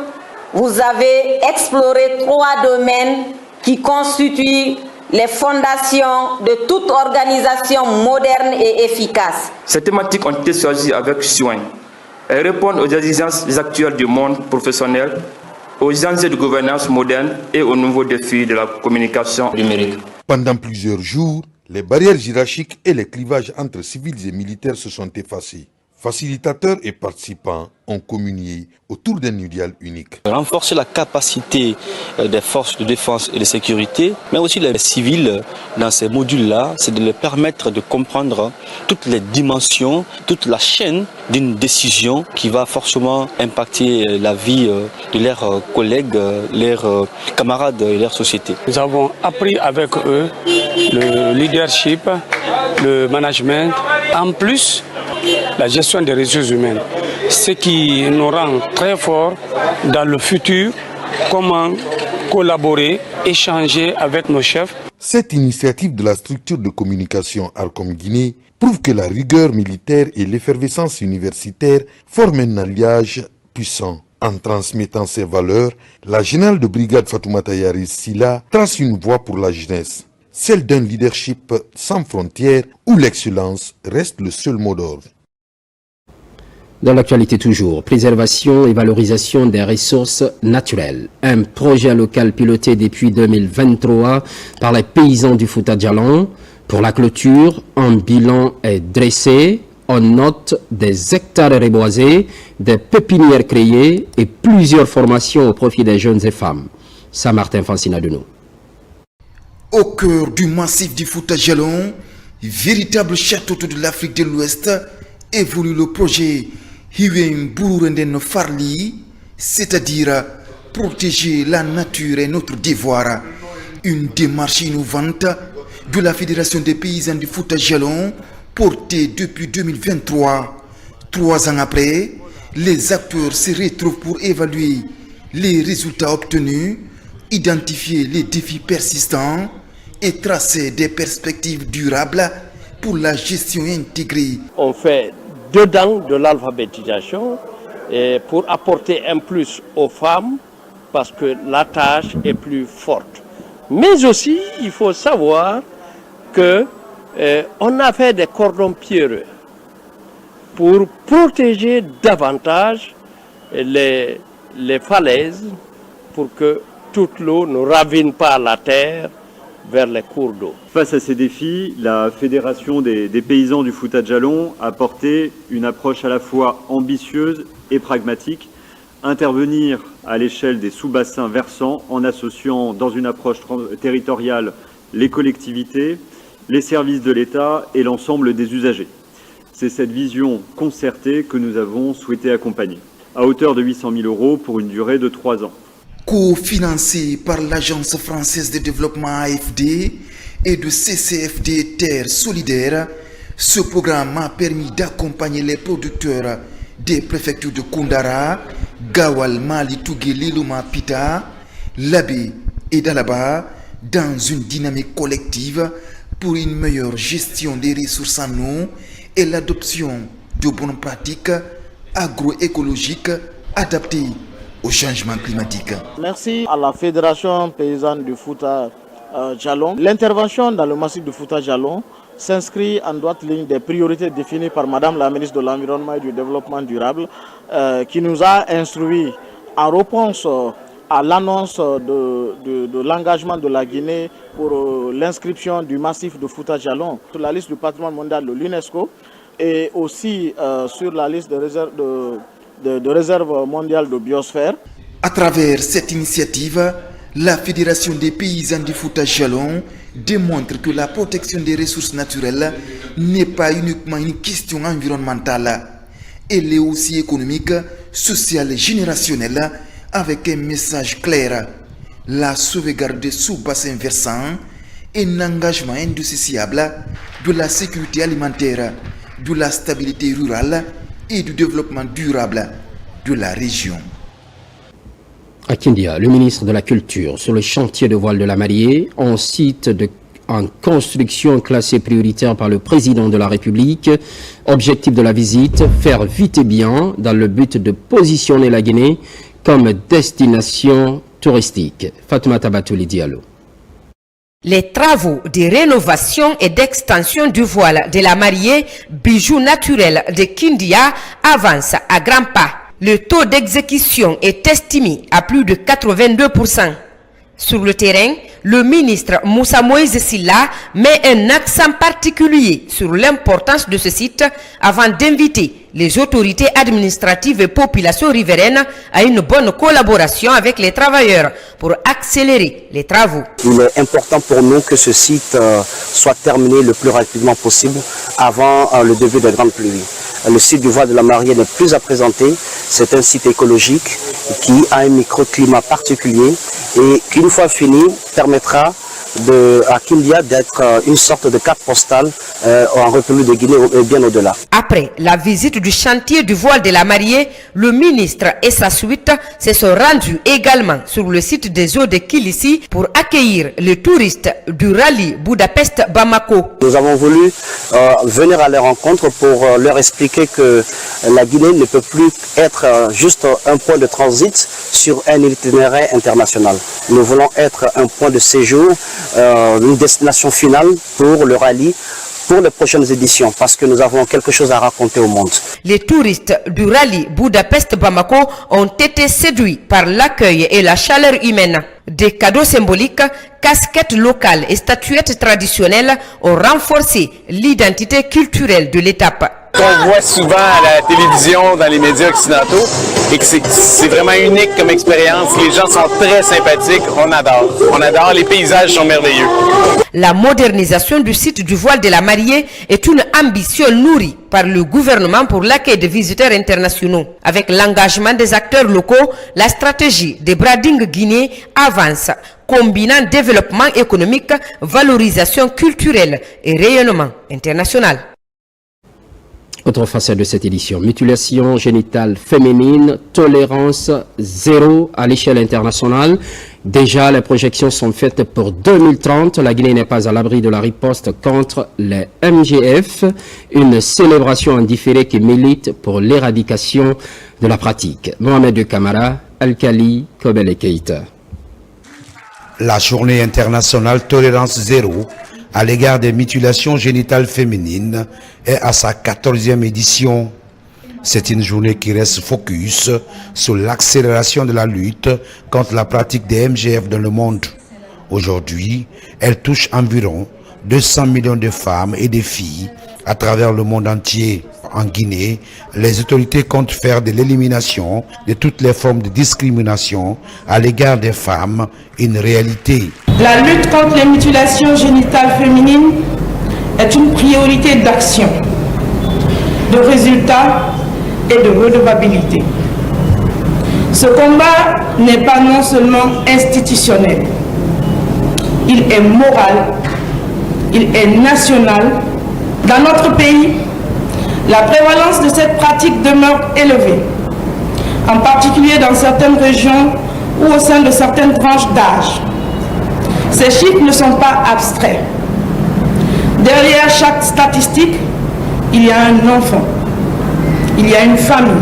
vous avez exploré 3 domaines qui constituent les fondations de toute organisation moderne et efficace. Ces thématiques ont été choisies avec soin. Elles répondent aux exigences actuelles du monde professionnel, aux enjeux de gouvernance moderne et aux nouveaux défis de la communication numérique. Pendant plusieurs jours, les barrières hiérarchiques et les clivages entre civils et militaires se sont effacés. Facilitateurs et participants ont communié autour d'un idéal unique. Renforcer la capacité des forces de défense et de sécurité, mais aussi les civils dans ces modules-là, c'est de leur permettre de comprendre toutes les dimensions, toute la chaîne d'une décision qui va forcément impacter la vie de leurs collègues, leurs camarades et leur société. Nous avons appris avec eux le leadership, le management, en plus la gestion des ressources humaines, ce qui nous rend très forts dans le futur, comment collaborer, échanger avec nos chefs. Cette initiative de la structure de communication Arcom Guinée prouve que la rigueur militaire et l'effervescence universitaire forment un alliage puissant. En transmettant ses valeurs, la générale de brigade Fatoumata Yari Silla trace une voie pour la jeunesse, celle d'un leadership sans frontières où l'excellence reste le seul mot d'ordre. Dans l'actualité toujours, préservation et valorisation des ressources naturelles. Un projet local piloté depuis 2023 par les paysans du Fouta Djallon. Pour la clôture, un bilan est dressé. On note des hectares reboisés, des pépinières créées et plusieurs formations au profit des jeunes et femmes. Saint-Martin Fancina de nous. Au cœur du massif du Fouta Djallon, véritable château de l'Afrique de l'Ouest, évolue le projet Hiwen Bourenden Farli, c'est-à-dire protéger la nature et notre devoir. Une démarche innovante de la Fédération des paysans du Fouta Djallon, portée depuis 2023. 3 ans après, les acteurs se retrouvent pour évaluer les résultats obtenus, identifier les défis persistants et tracer des perspectives durables pour la gestion intégrée. On fait dedans de l'alphabétisation pour apporter un plus aux femmes parce que la tâche est plus forte. Mais aussi, il faut savoir que on a fait des cordons pierreux pour protéger davantage les falaises pour que toute l'eau ne ravine pas la terre vers les cours d'eau. Face à ces défis, la Fédération des paysans du Fouta Djallon a porté une approche à la fois ambitieuse et pragmatique, intervenir à l'échelle des sous-bassins versants en associant dans une approche territoriale les collectivités, les services de l'État et l'ensemble des usagers. C'est cette vision concertée que nous avons souhaité accompagner, à hauteur de 800 000 € pour une durée de 3 ans. Co-financé par l'Agence française de développement AFD et de CCFD Terre Solidaire, ce programme a permis d'accompagner les producteurs des préfectures de Koundara, Gawal, Mali, Tougué, Luma, Pita, Labé et Dalaba dans une dynamique collective pour une meilleure gestion des ressources en eau et l'adoption de bonnes pratiques agroécologiques adaptées au changement climatique. Merci à la Fédération paysanne du Fouta Djalon. L'intervention dans le massif de Fouta Djalon s'inscrit en droite ligne des priorités définies par Madame la ministre de l'Environnement et du Développement durable, qui nous a instruit en réponse à l'annonce de l'engagement de la Guinée pour l'inscription du massif de Fouta Djalon sur la liste du patrimoine mondial de l'UNESCO et aussi sur la liste de réserve mondiale de biosphère. À travers cette initiative, la Fédération des paysans du Fouta Djalon démontre que la protection des ressources naturelles n'est pas uniquement une question environnementale. Elle est aussi économique, sociale et générationnelle, avec un message clair. La sauvegarde des sous-bassins versants, un engagement indissociable de la sécurité alimentaire, de la stabilité rurale et du développement durable de la région. À Kindia, le ministre de la Culture sur le chantier de voile de la mariée, en site en construction classé prioritaire par le président de la République. Objectif de la visite, faire vite et bien dans le but de positionner la Guinée comme destination touristique. Fatoumata Batouli Diallo. Les travaux de rénovation et d'extension du voile de la mariée, bijou naturel de Kindia, avancent à grands pas. Le taux d'exécution est estimé à plus de 82%. Sur le terrain, le ministre Moussa Moïse Silla met un accent particulier sur l'importance de ce site avant d'inviter les autorités administratives et populations riveraines à une bonne collaboration avec les travailleurs pour accélérer les travaux. Il est important pour nous que ce site soit terminé le plus rapidement possible avant le début des grandes pluies. Le site du voile de la mariée n'est plus à présenter. C'est un site écologique qui a un microclimat particulier et qu'une fois fini permettra à Kindia d'être une sorte de carte postale en République de Guinée et bien au-delà. Après la visite du chantier du voile de la mariée, le ministre et sa suite se sont rendus également sur le site des eaux de Kilissi pour accueillir les touristes du rallye Budapest-Bamako. Nous avons voulu venir à leur rencontre pour leur expliquer que la Guinée ne peut plus être juste un point de transit sur un itinéraire international. Nous voulons être un point de séjour, une destination finale pour le rallye, pour les prochaines éditions, parce que nous avons quelque chose à raconter au monde. Les touristes du rallye Budapest-Bamako ont été séduits par l'accueil et la chaleur humaine. Des cadeaux symboliques, casquettes locales et statuettes traditionnelles ont renforcé l'identité culturelle de l'étape. Qu'on voit souvent à la télévision, dans les médias occidentaux, et que c'est vraiment unique comme expérience. Les gens sont très sympathiques, on adore, les paysages sont merveilleux. La modernisation du site du voile de la mariée est une ambition nourrie par le gouvernement pour l'accueil de visiteurs internationaux. Avec l'engagement des acteurs locaux, la stratégie des Brading Guinée avance, combinant développement économique, valorisation culturelle et rayonnement international. Autre facette de cette édition, mutilation génitale féminine, tolérance zéro à l'échelle internationale. Déjà, les projections sont faites pour 2030. La Guinée n'est pas à l'abri de la riposte contre les MGF, une célébration en différé qui milite pour l'éradication de la pratique. Mohamed Kamara, Al-Khali, Kobele Keïta. La journée internationale tolérance zéro à l'égard des mutilations génitales féminines est à sa 14e édition. C'est une journée qui reste focus sur l'accélération de la lutte contre la pratique des MGF dans le monde. Aujourd'hui, elle touche environ 200 millions de femmes et de filles à travers le monde entier. En Guinée, les autorités comptent faire de l'élimination de toutes les formes de discrimination à l'égard des femmes une réalité. La lutte contre les mutilations génitales féminines est une priorité d'action, de résultat et de redevabilité. Ce combat n'est pas non seulement institutionnel, il est moral, il est national. Dans notre pays, la prévalence de cette pratique demeure élevée, en particulier dans certaines régions ou au sein de certaines tranches d'âge. Ces chiffres ne sont pas abstraits. Derrière chaque statistique, il y a un enfant, il y a une famille,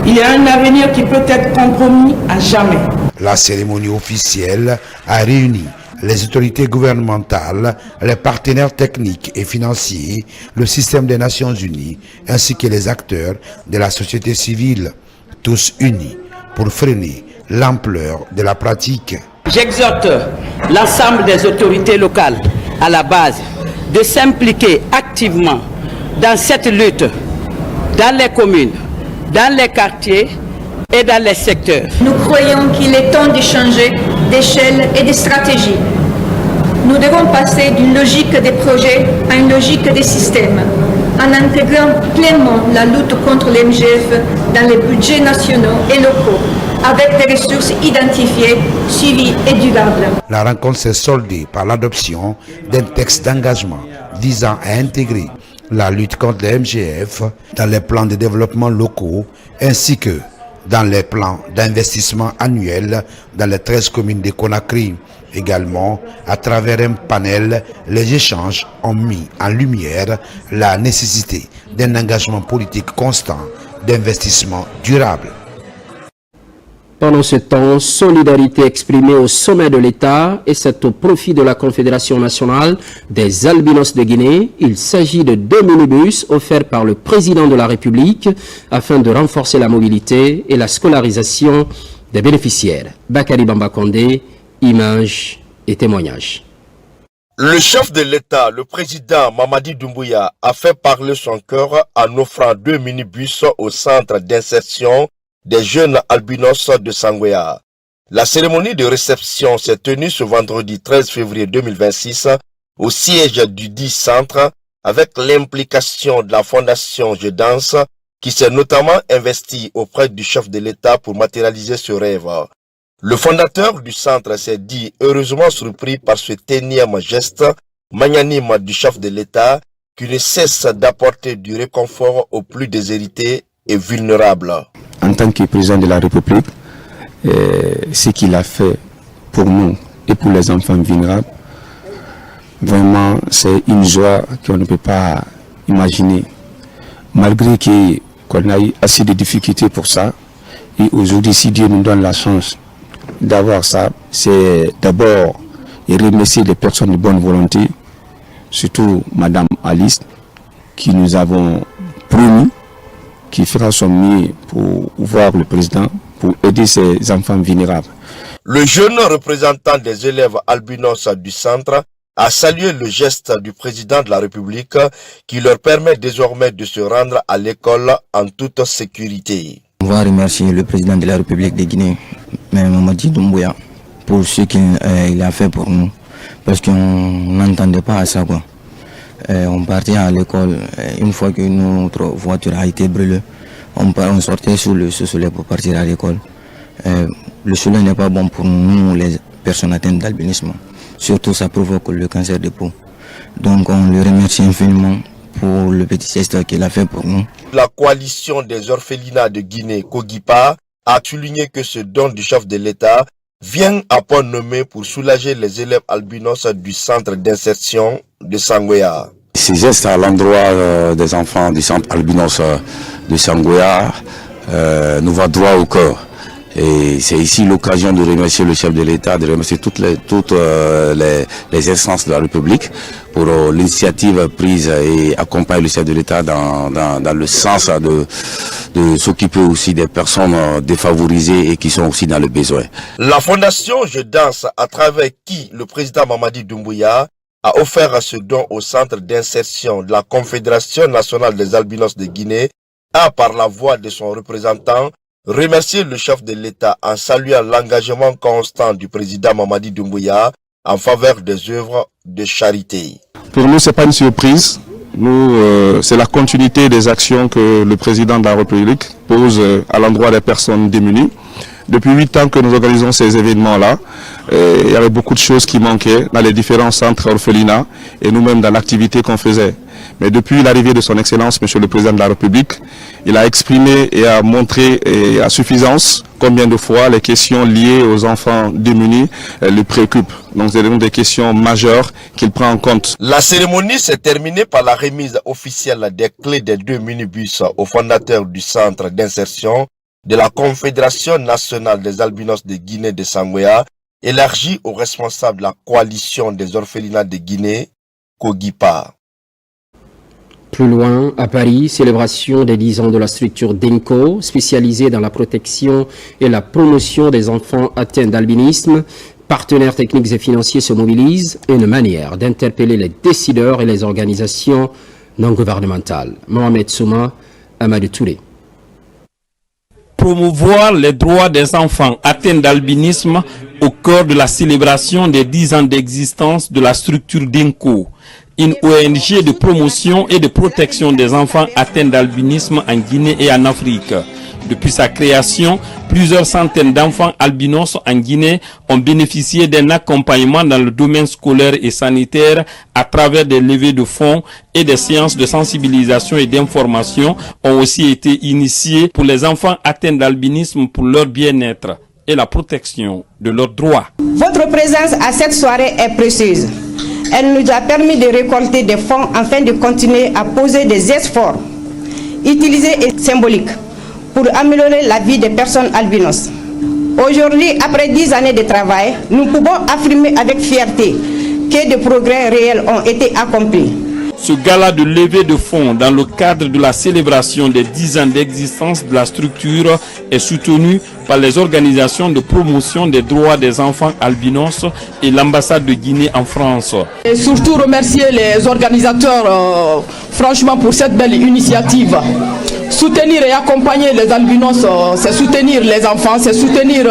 il y a un avenir qui peut être compromis à jamais. La cérémonie officielle a réuni les autorités gouvernementales, les partenaires techniques et financiers, le système des Nations Unies, ainsi que les acteurs de la société civile, tous unis pour freiner l'ampleur de la pratique. J'exhorte l'ensemble des autorités locales à la base de s'impliquer activement dans cette lutte, dans les communes, dans les quartiers et dans les secteurs. Nous croyons qu'il est temps de changer d'échelle et de stratégie. Nous devons passer d'une logique des projets à une logique des systèmes, en intégrant pleinement la lutte contre les MGF dans les budgets nationaux et locaux, avec des ressources identifiées, suivies et durables. La rencontre s'est soldée par l'adoption d'un texte d'engagement visant à intégrer la lutte contre les MGF dans les plans de développement locaux ainsi que dans les plans d'investissement annuels dans les 13 communes de Conakry. Également, à travers un panel, les échanges ont mis en lumière la nécessité d'un engagement politique constant d'investissement durable. Pendant ce temps, solidarité exprimée au sommet de l'État et c'est au profit de la Confédération nationale des albinos de Guinée. Il s'agit de 2 minibus offerts par le président de la République afin de renforcer la mobilité et la scolarisation des bénéficiaires. Bakary Bamba Condé, images et témoignages. Le chef de l'État, le président Mamadi Doumbouya, a fait parler son cœur en offrant 2 minibus au centre d'insertion des jeunes albinos de Sangoya. La cérémonie de réception s'est tenue ce vendredi 13 février 2026 au siège du dit centre avec l'implication de la fondation Je Danse qui s'est notamment investie auprès du chef de l'État pour matérialiser ce rêve. Le fondateur du centre s'est dit heureusement surpris par ce énième geste magnanime du chef de l'État qui ne cesse d'apporter du réconfort aux plus déshérités et vulnérables. En tant que président de la République, ce qu'il a fait pour nous et pour les enfants vulnérables, vraiment c'est une joie qu'on ne peut pas imaginer. Malgré qu'on a eu assez de difficultés pour ça, et aujourd'hui si Dieu nous donne la chance d'avoir ça, c'est d'abord remercier les personnes de bonne volonté, surtout Madame Alice, qui nous avons promis qui fera son mieux pour voir le président, pour aider ses enfants vulnérables. Le jeune représentant des élèves albinos du centre a salué le geste du président de la République qui leur permet désormais de se rendre à l'école en toute sécurité. On va remercier le président de la République de Guinée, Mamadi Doumbouya, pour ce qu'il a fait pour nous, parce qu'on n'entendait pas à ça, quoi. On partait à l'école, une fois que notre voiture a été brûlée, on sortait sous le soleil pour partir à l'école. Le soleil n'est pas bon pour nous, les personnes atteintes d'albinisme. Surtout, ça provoque le cancer de peau. Donc, on le remercie infiniment pour le petit geste qu'il a fait pour nous. La coalition des orphelinats de Guinée, Kogipa, a souligné que ce don du chef de l'État vient à point nommé pour soulager les élèves albinos du centre d'insertion de Sangoya. Ces gestes à l'endroit des enfants du centre albinos de Sangoya nous va droit au cœur. Et c'est ici l'occasion de remercier le chef de l'État, de remercier toutes les instances de la République pour l'initiative prise et accompagner le chef de l'État dans le sens de s'occuper aussi des personnes défavorisées et qui sont aussi dans le besoin. La fondation Je Danse, à travers qui le président Mamadi Doumbouya a offert ce don au centre d'insertion de la Confédération nationale des albinos de Guinée, a par la voix de son représentant remercié le chef de l'État en saluant l'engagement constant du président Mamadi Doumbouya en faveur des œuvres de charité. Pour nous, ce n'est pas une surprise. Nous, c'est la continuité des actions que le président de la République pose à l'endroit des personnes démunies. Depuis 8 ans que nous organisons ces événements-là, il y avait beaucoup de choses qui manquaient dans les différents centres orphelinats et nous-mêmes dans l'activité qu'on faisait. Mais depuis l'arrivée de son Excellence, Monsieur le Président de la République, il a exprimé et a montré à suffisance combien de fois les questions liées aux enfants démunis le préoccupent. Donc c'est des questions majeures qu'il prend en compte. La cérémonie s'est terminée par la remise officielle des clés des 2 minibus au fondateur du centre d'insertion de la Confédération nationale des albinos de Guinée de Sangoya élargie aux responsables de la coalition des orphelinats de Guinée, Kogipa. Plus loin, à Paris, célébration des 10 ans de la structure DENCO, spécialisée dans la protection et la promotion des enfants atteints d'albinisme. Partenaires techniques et financiers se mobilisent, une manière d'interpeller les décideurs et les organisations non gouvernementales. Mohamed Souma, Amadou Touré. Promouvoir les droits des enfants atteints d'albinisme au cœur de la célébration des 10 ans d'existence de la structure DENCO, une ONG de promotion et de protection des enfants atteints d'albinisme en Guinée et en Afrique. Depuis sa création, plusieurs centaines d'enfants albinos en Guinée ont bénéficié d'un accompagnement dans le domaine scolaire et sanitaire à travers des levées de fonds et des séances de sensibilisation et d'information ont aussi été initiées pour les enfants atteints d'albinisme pour leur bien-être et la protection de leurs droits. Votre présence à cette soirée est précieuse. Elle nous a permis de récolter des fonds afin de continuer à poser des efforts utilisés et symboliques pour améliorer la vie des personnes albinos. Aujourd'hui, après 10 années de travail, nous pouvons affirmer avec fierté que des progrès réels ont été accomplis. Ce gala de levée de fonds dans le cadre de la célébration des 10 ans d'existence de la structure est soutenu par les organisations de promotion des droits des enfants albinos et l'ambassade de Guinée en France. Et surtout remercier les organisateurs franchement pour cette belle initiative. Soutenir et accompagner les albinos, c'est soutenir les enfants, c'est soutenir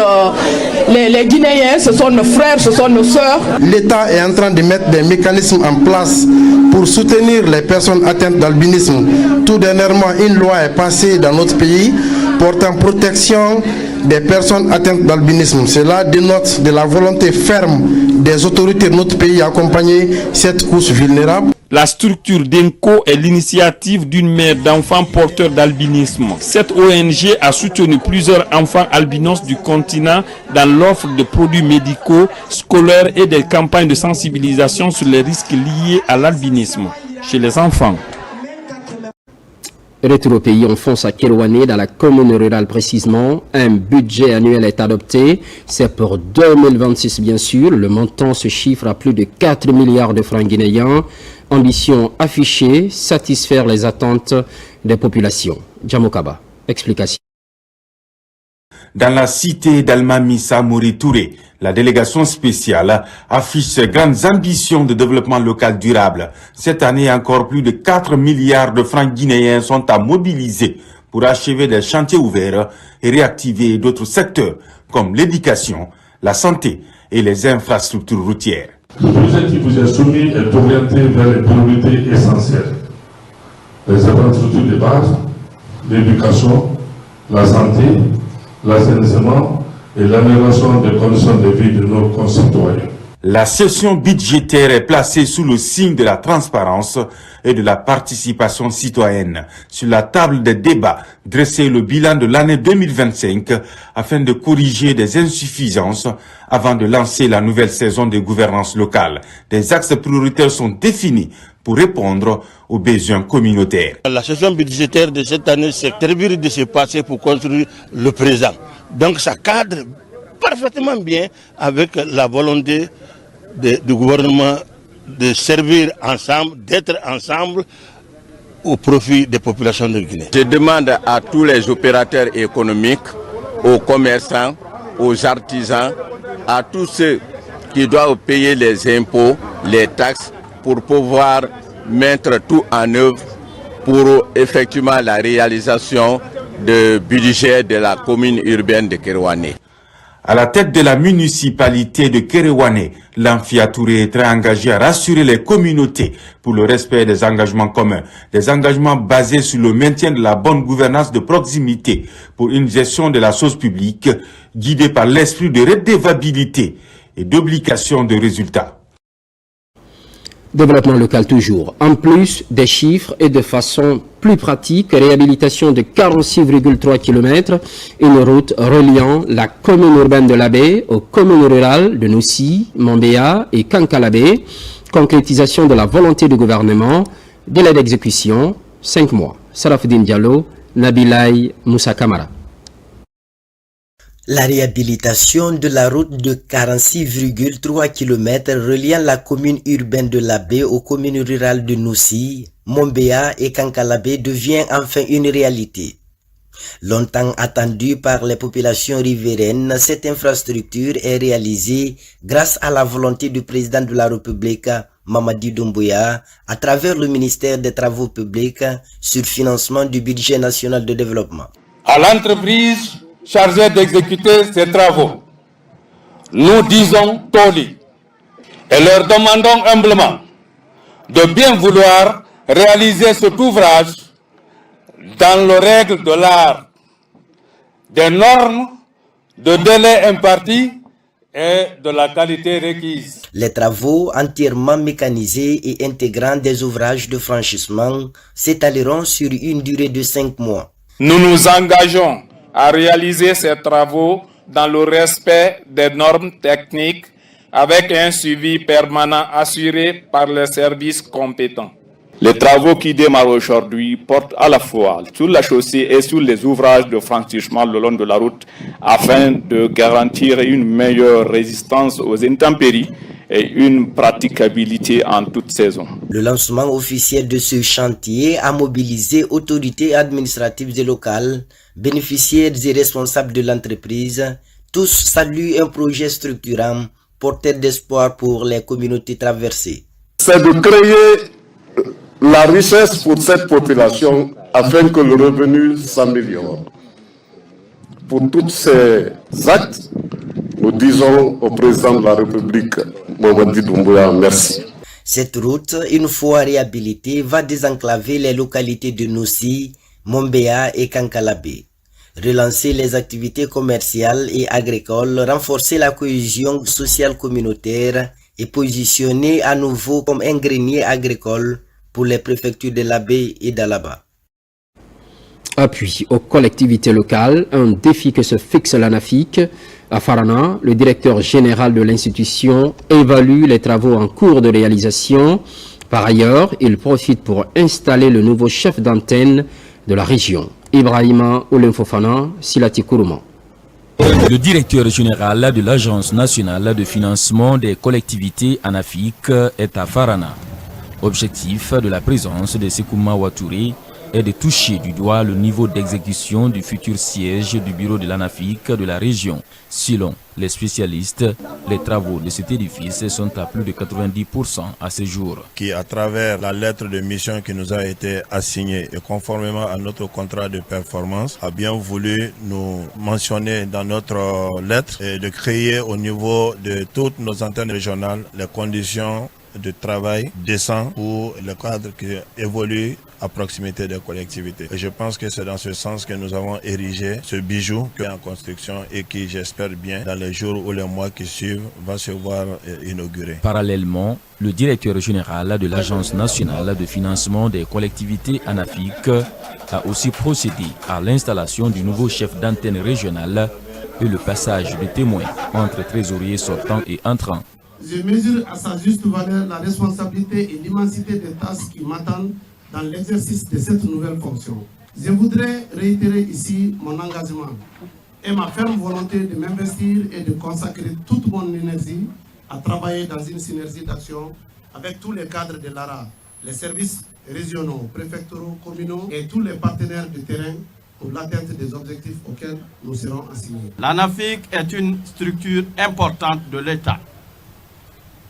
les Guinéens, ce sont nos frères, ce sont nos sœurs. L'État est en train de mettre des mécanismes en place pour soutenir les personnes atteintes d'albinisme. Tout dernièrement, une loi est passée dans notre pays portant protection des personnes atteintes d'albinisme. Cela dénote de la volonté ferme des autorités de notre pays à accompagner cette couche vulnérable. La structure DENCO est l'initiative d'une mère d'enfants porteurs d'albinisme. Cette ONG a soutenu plusieurs enfants albinos du continent dans l'offre de produits médicaux, scolaires et des campagnes de sensibilisation sur les risques liés à l'albinisme chez les enfants. Retour au pays, on fonce à Kérouané, dans la commune rurale précisément. Un budget annuel est adopté. C'est pour 2026 bien sûr. Le montant se chiffre à plus de 4 milliards de francs guinéens. Ambition affichée, satisfaire les attentes des populations. Djamokaba, explication. Dans la cité d'Almamissa Mouri Touré, la délégation spéciale affiche ses grandes ambitions de développement local durable. Cette année, encore plus de 4 milliards de francs guinéens sont à mobiliser pour achever des chantiers ouverts et réactiver d'autres secteurs comme l'éducation, la santé et les infrastructures routières. Le budget qui vous est soumis est orienté vers les priorités essentielles. Les infrastructures de base, l'éducation, la santé, l'assainissement et l'amélioration des conditions de vie de nos concitoyens. La session budgétaire est placée sous le signe de la transparence et de la participation citoyenne. Sur la table des débats, dresser le bilan de l'année 2025 afin de corriger des insuffisances avant de lancer la nouvelle saison de gouvernance locale. Des axes prioritaires sont définis pour répondre aux besoins communautaires. La session budgétaire de cette année, c'est servir de se passer pour construire le présent. Donc ça cadre parfaitement bien avec la volonté du gouvernement de servir ensemble, d'être ensemble au profit des populations de Guinée. Je demande à tous les opérateurs économiques, aux commerçants, aux artisans, à tous ceux qui doivent payer les impôts, les taxes, pour pouvoir mettre tout en œuvre pour effectivement la réalisation du budget de la commune urbaine de Kérouané. À la tête de la municipalité de Kérouané, Lamfia Touré est très engagé à rassurer les communautés pour le respect des engagements communs. Des engagements basés sur le maintien de la bonne gouvernance de proximité pour une gestion de la chose publique guidée par l'esprit de redevabilité et d'obligation de résultats. Développement local toujours. En plus des chiffres et de façon plus pratique, réhabilitation de 46,3 km, une route reliant la commune urbaine de Labé aux communes rurales de Noussi, Mambéa et Kankalabé. Concrétisation de la volonté du gouvernement, délai d'exécution, 5 mois. Sarafudine Diallo, Nabilay Moussa Kamara. La réhabilitation de la route de 46,3 km reliant la commune urbaine de Labé aux communes rurales de Noussi, Mombéa et Kankalabé devient enfin une réalité. Longtemps attendue par les populations riveraines, cette infrastructure est réalisée grâce à la volonté du président de la République, Mamadi Doumbouya, à travers le ministère des Travaux publics sur financement du budget national de développement. À l'entreprise chargée d'exécuter ces travaux, nous disons Toli et leur demandons humblement de bien vouloir réaliser cet ouvrage dans les règles de l'art, des normes, de délai impartis et de la qualité requise. Les travaux entièrement mécanisés et intégrant des ouvrages de franchissement s'étaleront sur une durée de 5 mois. Nous nous engageons à réaliser ces travaux dans le respect des normes techniques avec un suivi permanent assuré par les services compétents. Les travaux qui démarrent aujourd'hui portent à la fois sur la chaussée et sur les ouvrages de franchissement le long de la route afin de garantir une meilleure résistance aux intempéries et une praticabilité en toute saison. Le lancement officiel de ce chantier a mobilisé autorités administratives et locales, bénéficiaires et responsables de l'entreprise. Tous saluent un projet structurant, porteur d'espoir pour les communautés traversées. C'est de créer la richesse pour cette population afin que le revenu s'améliore. Pour tous ces actes, nous disons au président de la République, Mamadi Doumbouya, merci. Cette route, une fois réhabilitée, va désenclaver les localités de Noussi, Mombéa et Kankalabé. Relancer les activités commerciales et agricoles, renforcer la cohésion sociale communautaire et positionner à nouveau comme un grenier agricole pour les préfectures de Labé et d'Alaba. Appui aux collectivités locales, un défi que se fixe l'ANAFIC. À Farana, le directeur général de l'institution évalue les travaux en cours de réalisation. Par ailleurs, il profite pour installer le nouveau chef d'antenne de la région. Ibrahima Oulenfofana, Silati Kourouman. Le directeur général de l'Agence nationale de financement des collectivités ANAFIC est à Farana. Objectif de la présence de Sekouma Ouattouré est de toucher du doigt le niveau d'exécution du futur siège du bureau de l'ANAFIC de la région. Selon les spécialistes, les travaux de cet édifice sont à plus de 90% à ce jour. Qui, à travers la lettre de mission qui nous a été assignée et conformément à notre contrat de performance, a bien voulu nous mentionner dans notre lettre et de créer au niveau de toutes nos antennes régionales les conditions de travail décent pour le cadre qui évolue à proximité des collectivités. Et je pense que c'est dans ce sens que nous avons érigé ce bijou qui est en construction et qui, j'espère bien, dans les jours ou les mois qui suivent, va se voir inauguré. Parallèlement, le directeur général de l'Agence nationale de financement des collectivités ANAFIC a aussi procédé à l'installation du nouveau chef d'antenne régionale et le passage de témoins entre trésoriers sortants et entrants. Je mesure à sa juste valeur la responsabilité et l'immensité des tâches qui m'attendent dans l'exercice de cette nouvelle fonction. Je voudrais réitérer ici mon engagement et ma ferme volonté de m'investir et de consacrer toute mon énergie à travailler dans une synergie d'action avec tous les cadres de l'ARA, les services régionaux, préfectoraux, communaux et tous les partenaires du terrain pour l'atteinte des objectifs auxquels nous serons assignés. L'ANAFIC est une structure importante de l'État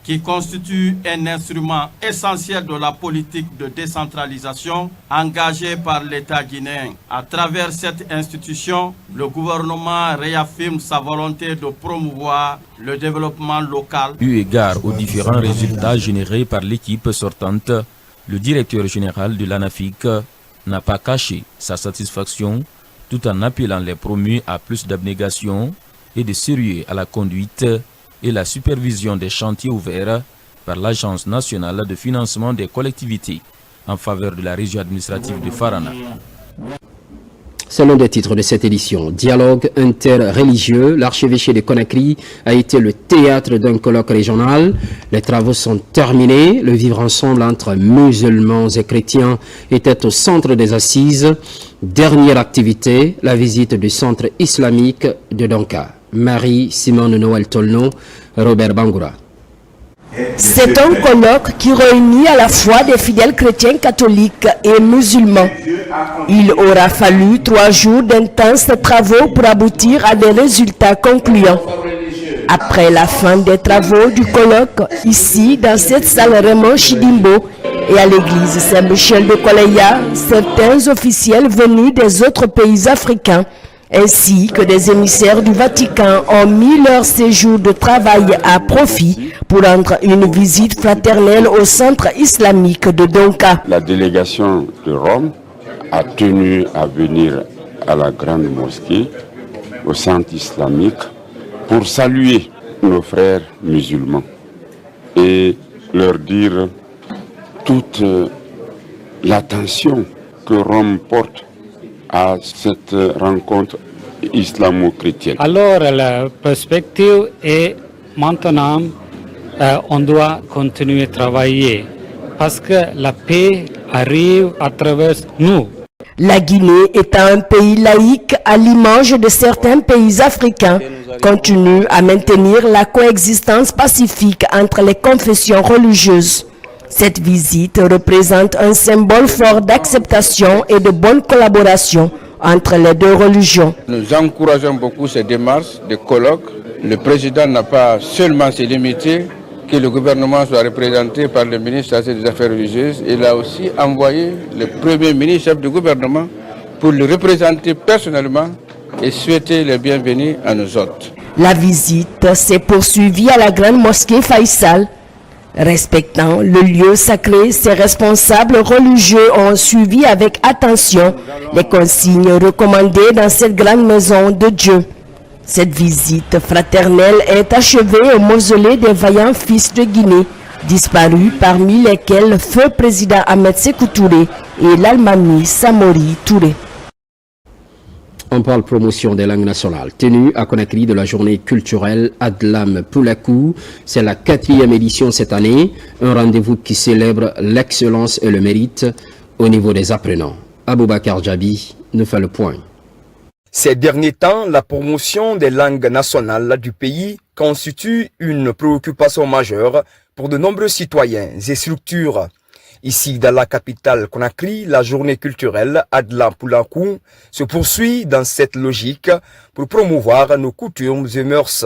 qui constitue un instrument essentiel de la politique de décentralisation engagée par l'État guinéen. À travers cette institution, le gouvernement réaffirme sa volonté de promouvoir le développement local. Eu égard aux différents résultats générés par l'équipe sortante, le directeur général de l'ANAFIC n'a pas caché sa satisfaction tout en appelant les promus à plus d'abnégation et de sérieux à la conduite et la supervision des chantiers ouverts par l'Agence nationale de financement des collectivités en faveur de la région administrative de Farana. C'est l'un des titres de cette édition. Dialogue interreligieux. L'archevêché de Conakry a été le théâtre d'un colloque régional. Les travaux sont terminés. Le vivre ensemble entre musulmans et chrétiens était au centre des assises. Dernière activité, la visite du centre islamique de Donka. Marie-Simone Noël Tolno, Robert Bangoura. C'est un colloque qui réunit à la fois des fidèles chrétiens catholiques et musulmans. Il aura fallu 3 jours d'intenses travaux pour aboutir à des résultats concluants. Après la fin des travaux du colloque, ici, dans cette salle Raymond Chidimbo et à l'église Saint-Michel de Koleya, certains officiels venus des autres pays africains ainsi que des émissaires du Vatican ont mis leur séjour de travail à profit pour rendre une visite fraternelle au centre islamique de Donka. La délégation de Rome a tenu à venir à la grande mosquée, au centre islamique, pour saluer nos frères musulmans et leur dire toute l'attention que Rome porte à cette rencontre islamo-chrétienne. Alors la perspective est maintenant on doit continuer à travailler parce que la paix arrive à travers nous. La Guinée étant un pays laïque à l'image de certains pays africains, continue à maintenir la coexistence pacifique entre les confessions religieuses. Cette visite représente un symbole fort d'acceptation et de bonne collaboration entre les deux religions. Nous encourageons beaucoup ces démarches de colloques. Le président n'a pas seulement se limité que le gouvernement soit représenté par le ministre des Affaires religieuses. Il a aussi envoyé le premier ministre chef du gouvernement pour le représenter personnellement et souhaiter le bienvenu à nos hôtes. La visite s'est poursuivie à la grande mosquée Faisal. Respectant le lieu sacré, ces responsables religieux ont suivi avec attention les consignes recommandées dans cette grande maison de Dieu. Cette visite fraternelle est achevée au mausolée des vaillants fils de Guinée, disparus parmi lesquels le feu président Ahmed Sékou Touré et l'Almami Samori Touré. On parle promotion des langues nationales. Tenue à Conakry de la journée culturelle Adlam Poulakou. C'est la 4e édition cette année. Un rendez-vous qui célèbre l'excellence et le mérite au niveau des apprenants. Aboubakar Djabi nous fait le point. Ces derniers temps, la promotion des langues nationales du pays constitue une préoccupation majeure pour de nombreux citoyens et structures. Ici, dans la capitale Conakry, la journée culturelle Adlam Poulakou se poursuit dans cette logique pour promouvoir nos coutumes et mœurs.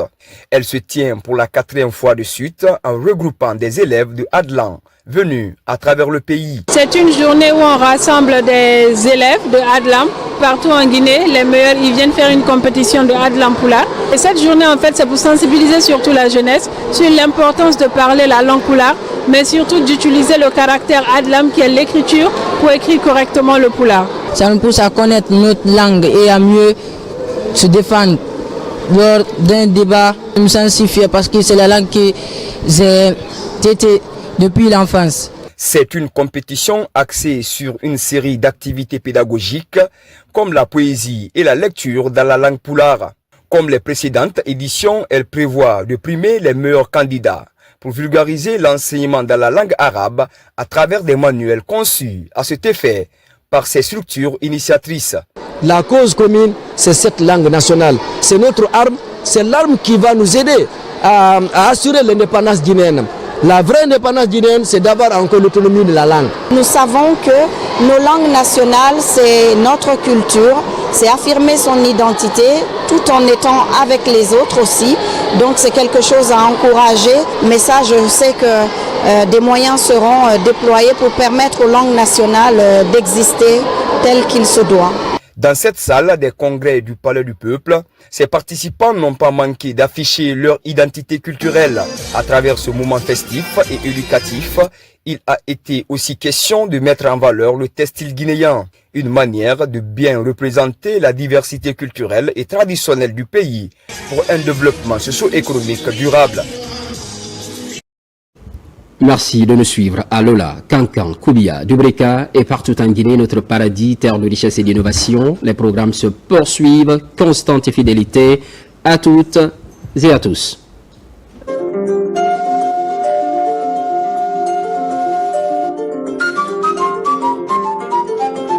Elle se tient pour la 4e fois de suite en regroupant des élèves de Adlam venus à travers le pays. C'est une journée où on rassemble des élèves de Adlam partout en Guinée. Les meilleurs, ils viennent faire une compétition de Adlam Poula. Et cette journée, en fait, c'est pour sensibiliser surtout la jeunesse sur l'importance de parler la langue Poula, mais surtout d'utiliser le caractère Adlam qui est l'écriture pour écrire correctement le Poula. Ça nous pousse à connaître notre langue et à mieux se défendre lors d'un débat. Je me sens si fier parce que c'est la langue qui j'ai été depuis l'enfance. C'est une compétition axée sur une série d'activités pédagogiques comme la poésie et la lecture dans la langue poulard. Comme les précédentes éditions, elle prévoit de primer les meilleurs candidats pour vulgariser l'enseignement dans la langue arabe à travers des manuels conçus à cet effet par ces structures initiatrices. La cause commune, c'est cette langue nationale. C'est notre arme, c'est l'arme qui va nous aider à assurer l'indépendance guinéenne. La vraie indépendance guinéenne, c'est d'avoir encore l'autonomie de la langue. Nous savons que nos langues nationales, c'est notre culture, c'est affirmer son identité tout en étant avec les autres aussi. Donc c'est quelque chose à encourager. Mais ça, je sais que des moyens seront déployés pour permettre aux langues nationales d'exister telles qu'il se doit. Dans cette salle des congrès du Palais du Peuple, ces participants n'ont pas manqué d'afficher leur identité culturelle. À travers ce moment festif et éducatif, il a été aussi question de mettre en valeur le textile guinéen, une manière de bien représenter la diversité culturelle et traditionnelle du pays pour un développement socio-économique durable. Merci de nous suivre à Lola, Kankan, Koubia, Dubreka et partout en Guinée, notre paradis, terre de richesse et d'innovation. Les programmes se poursuivent, constante fidélité à toutes et à tous.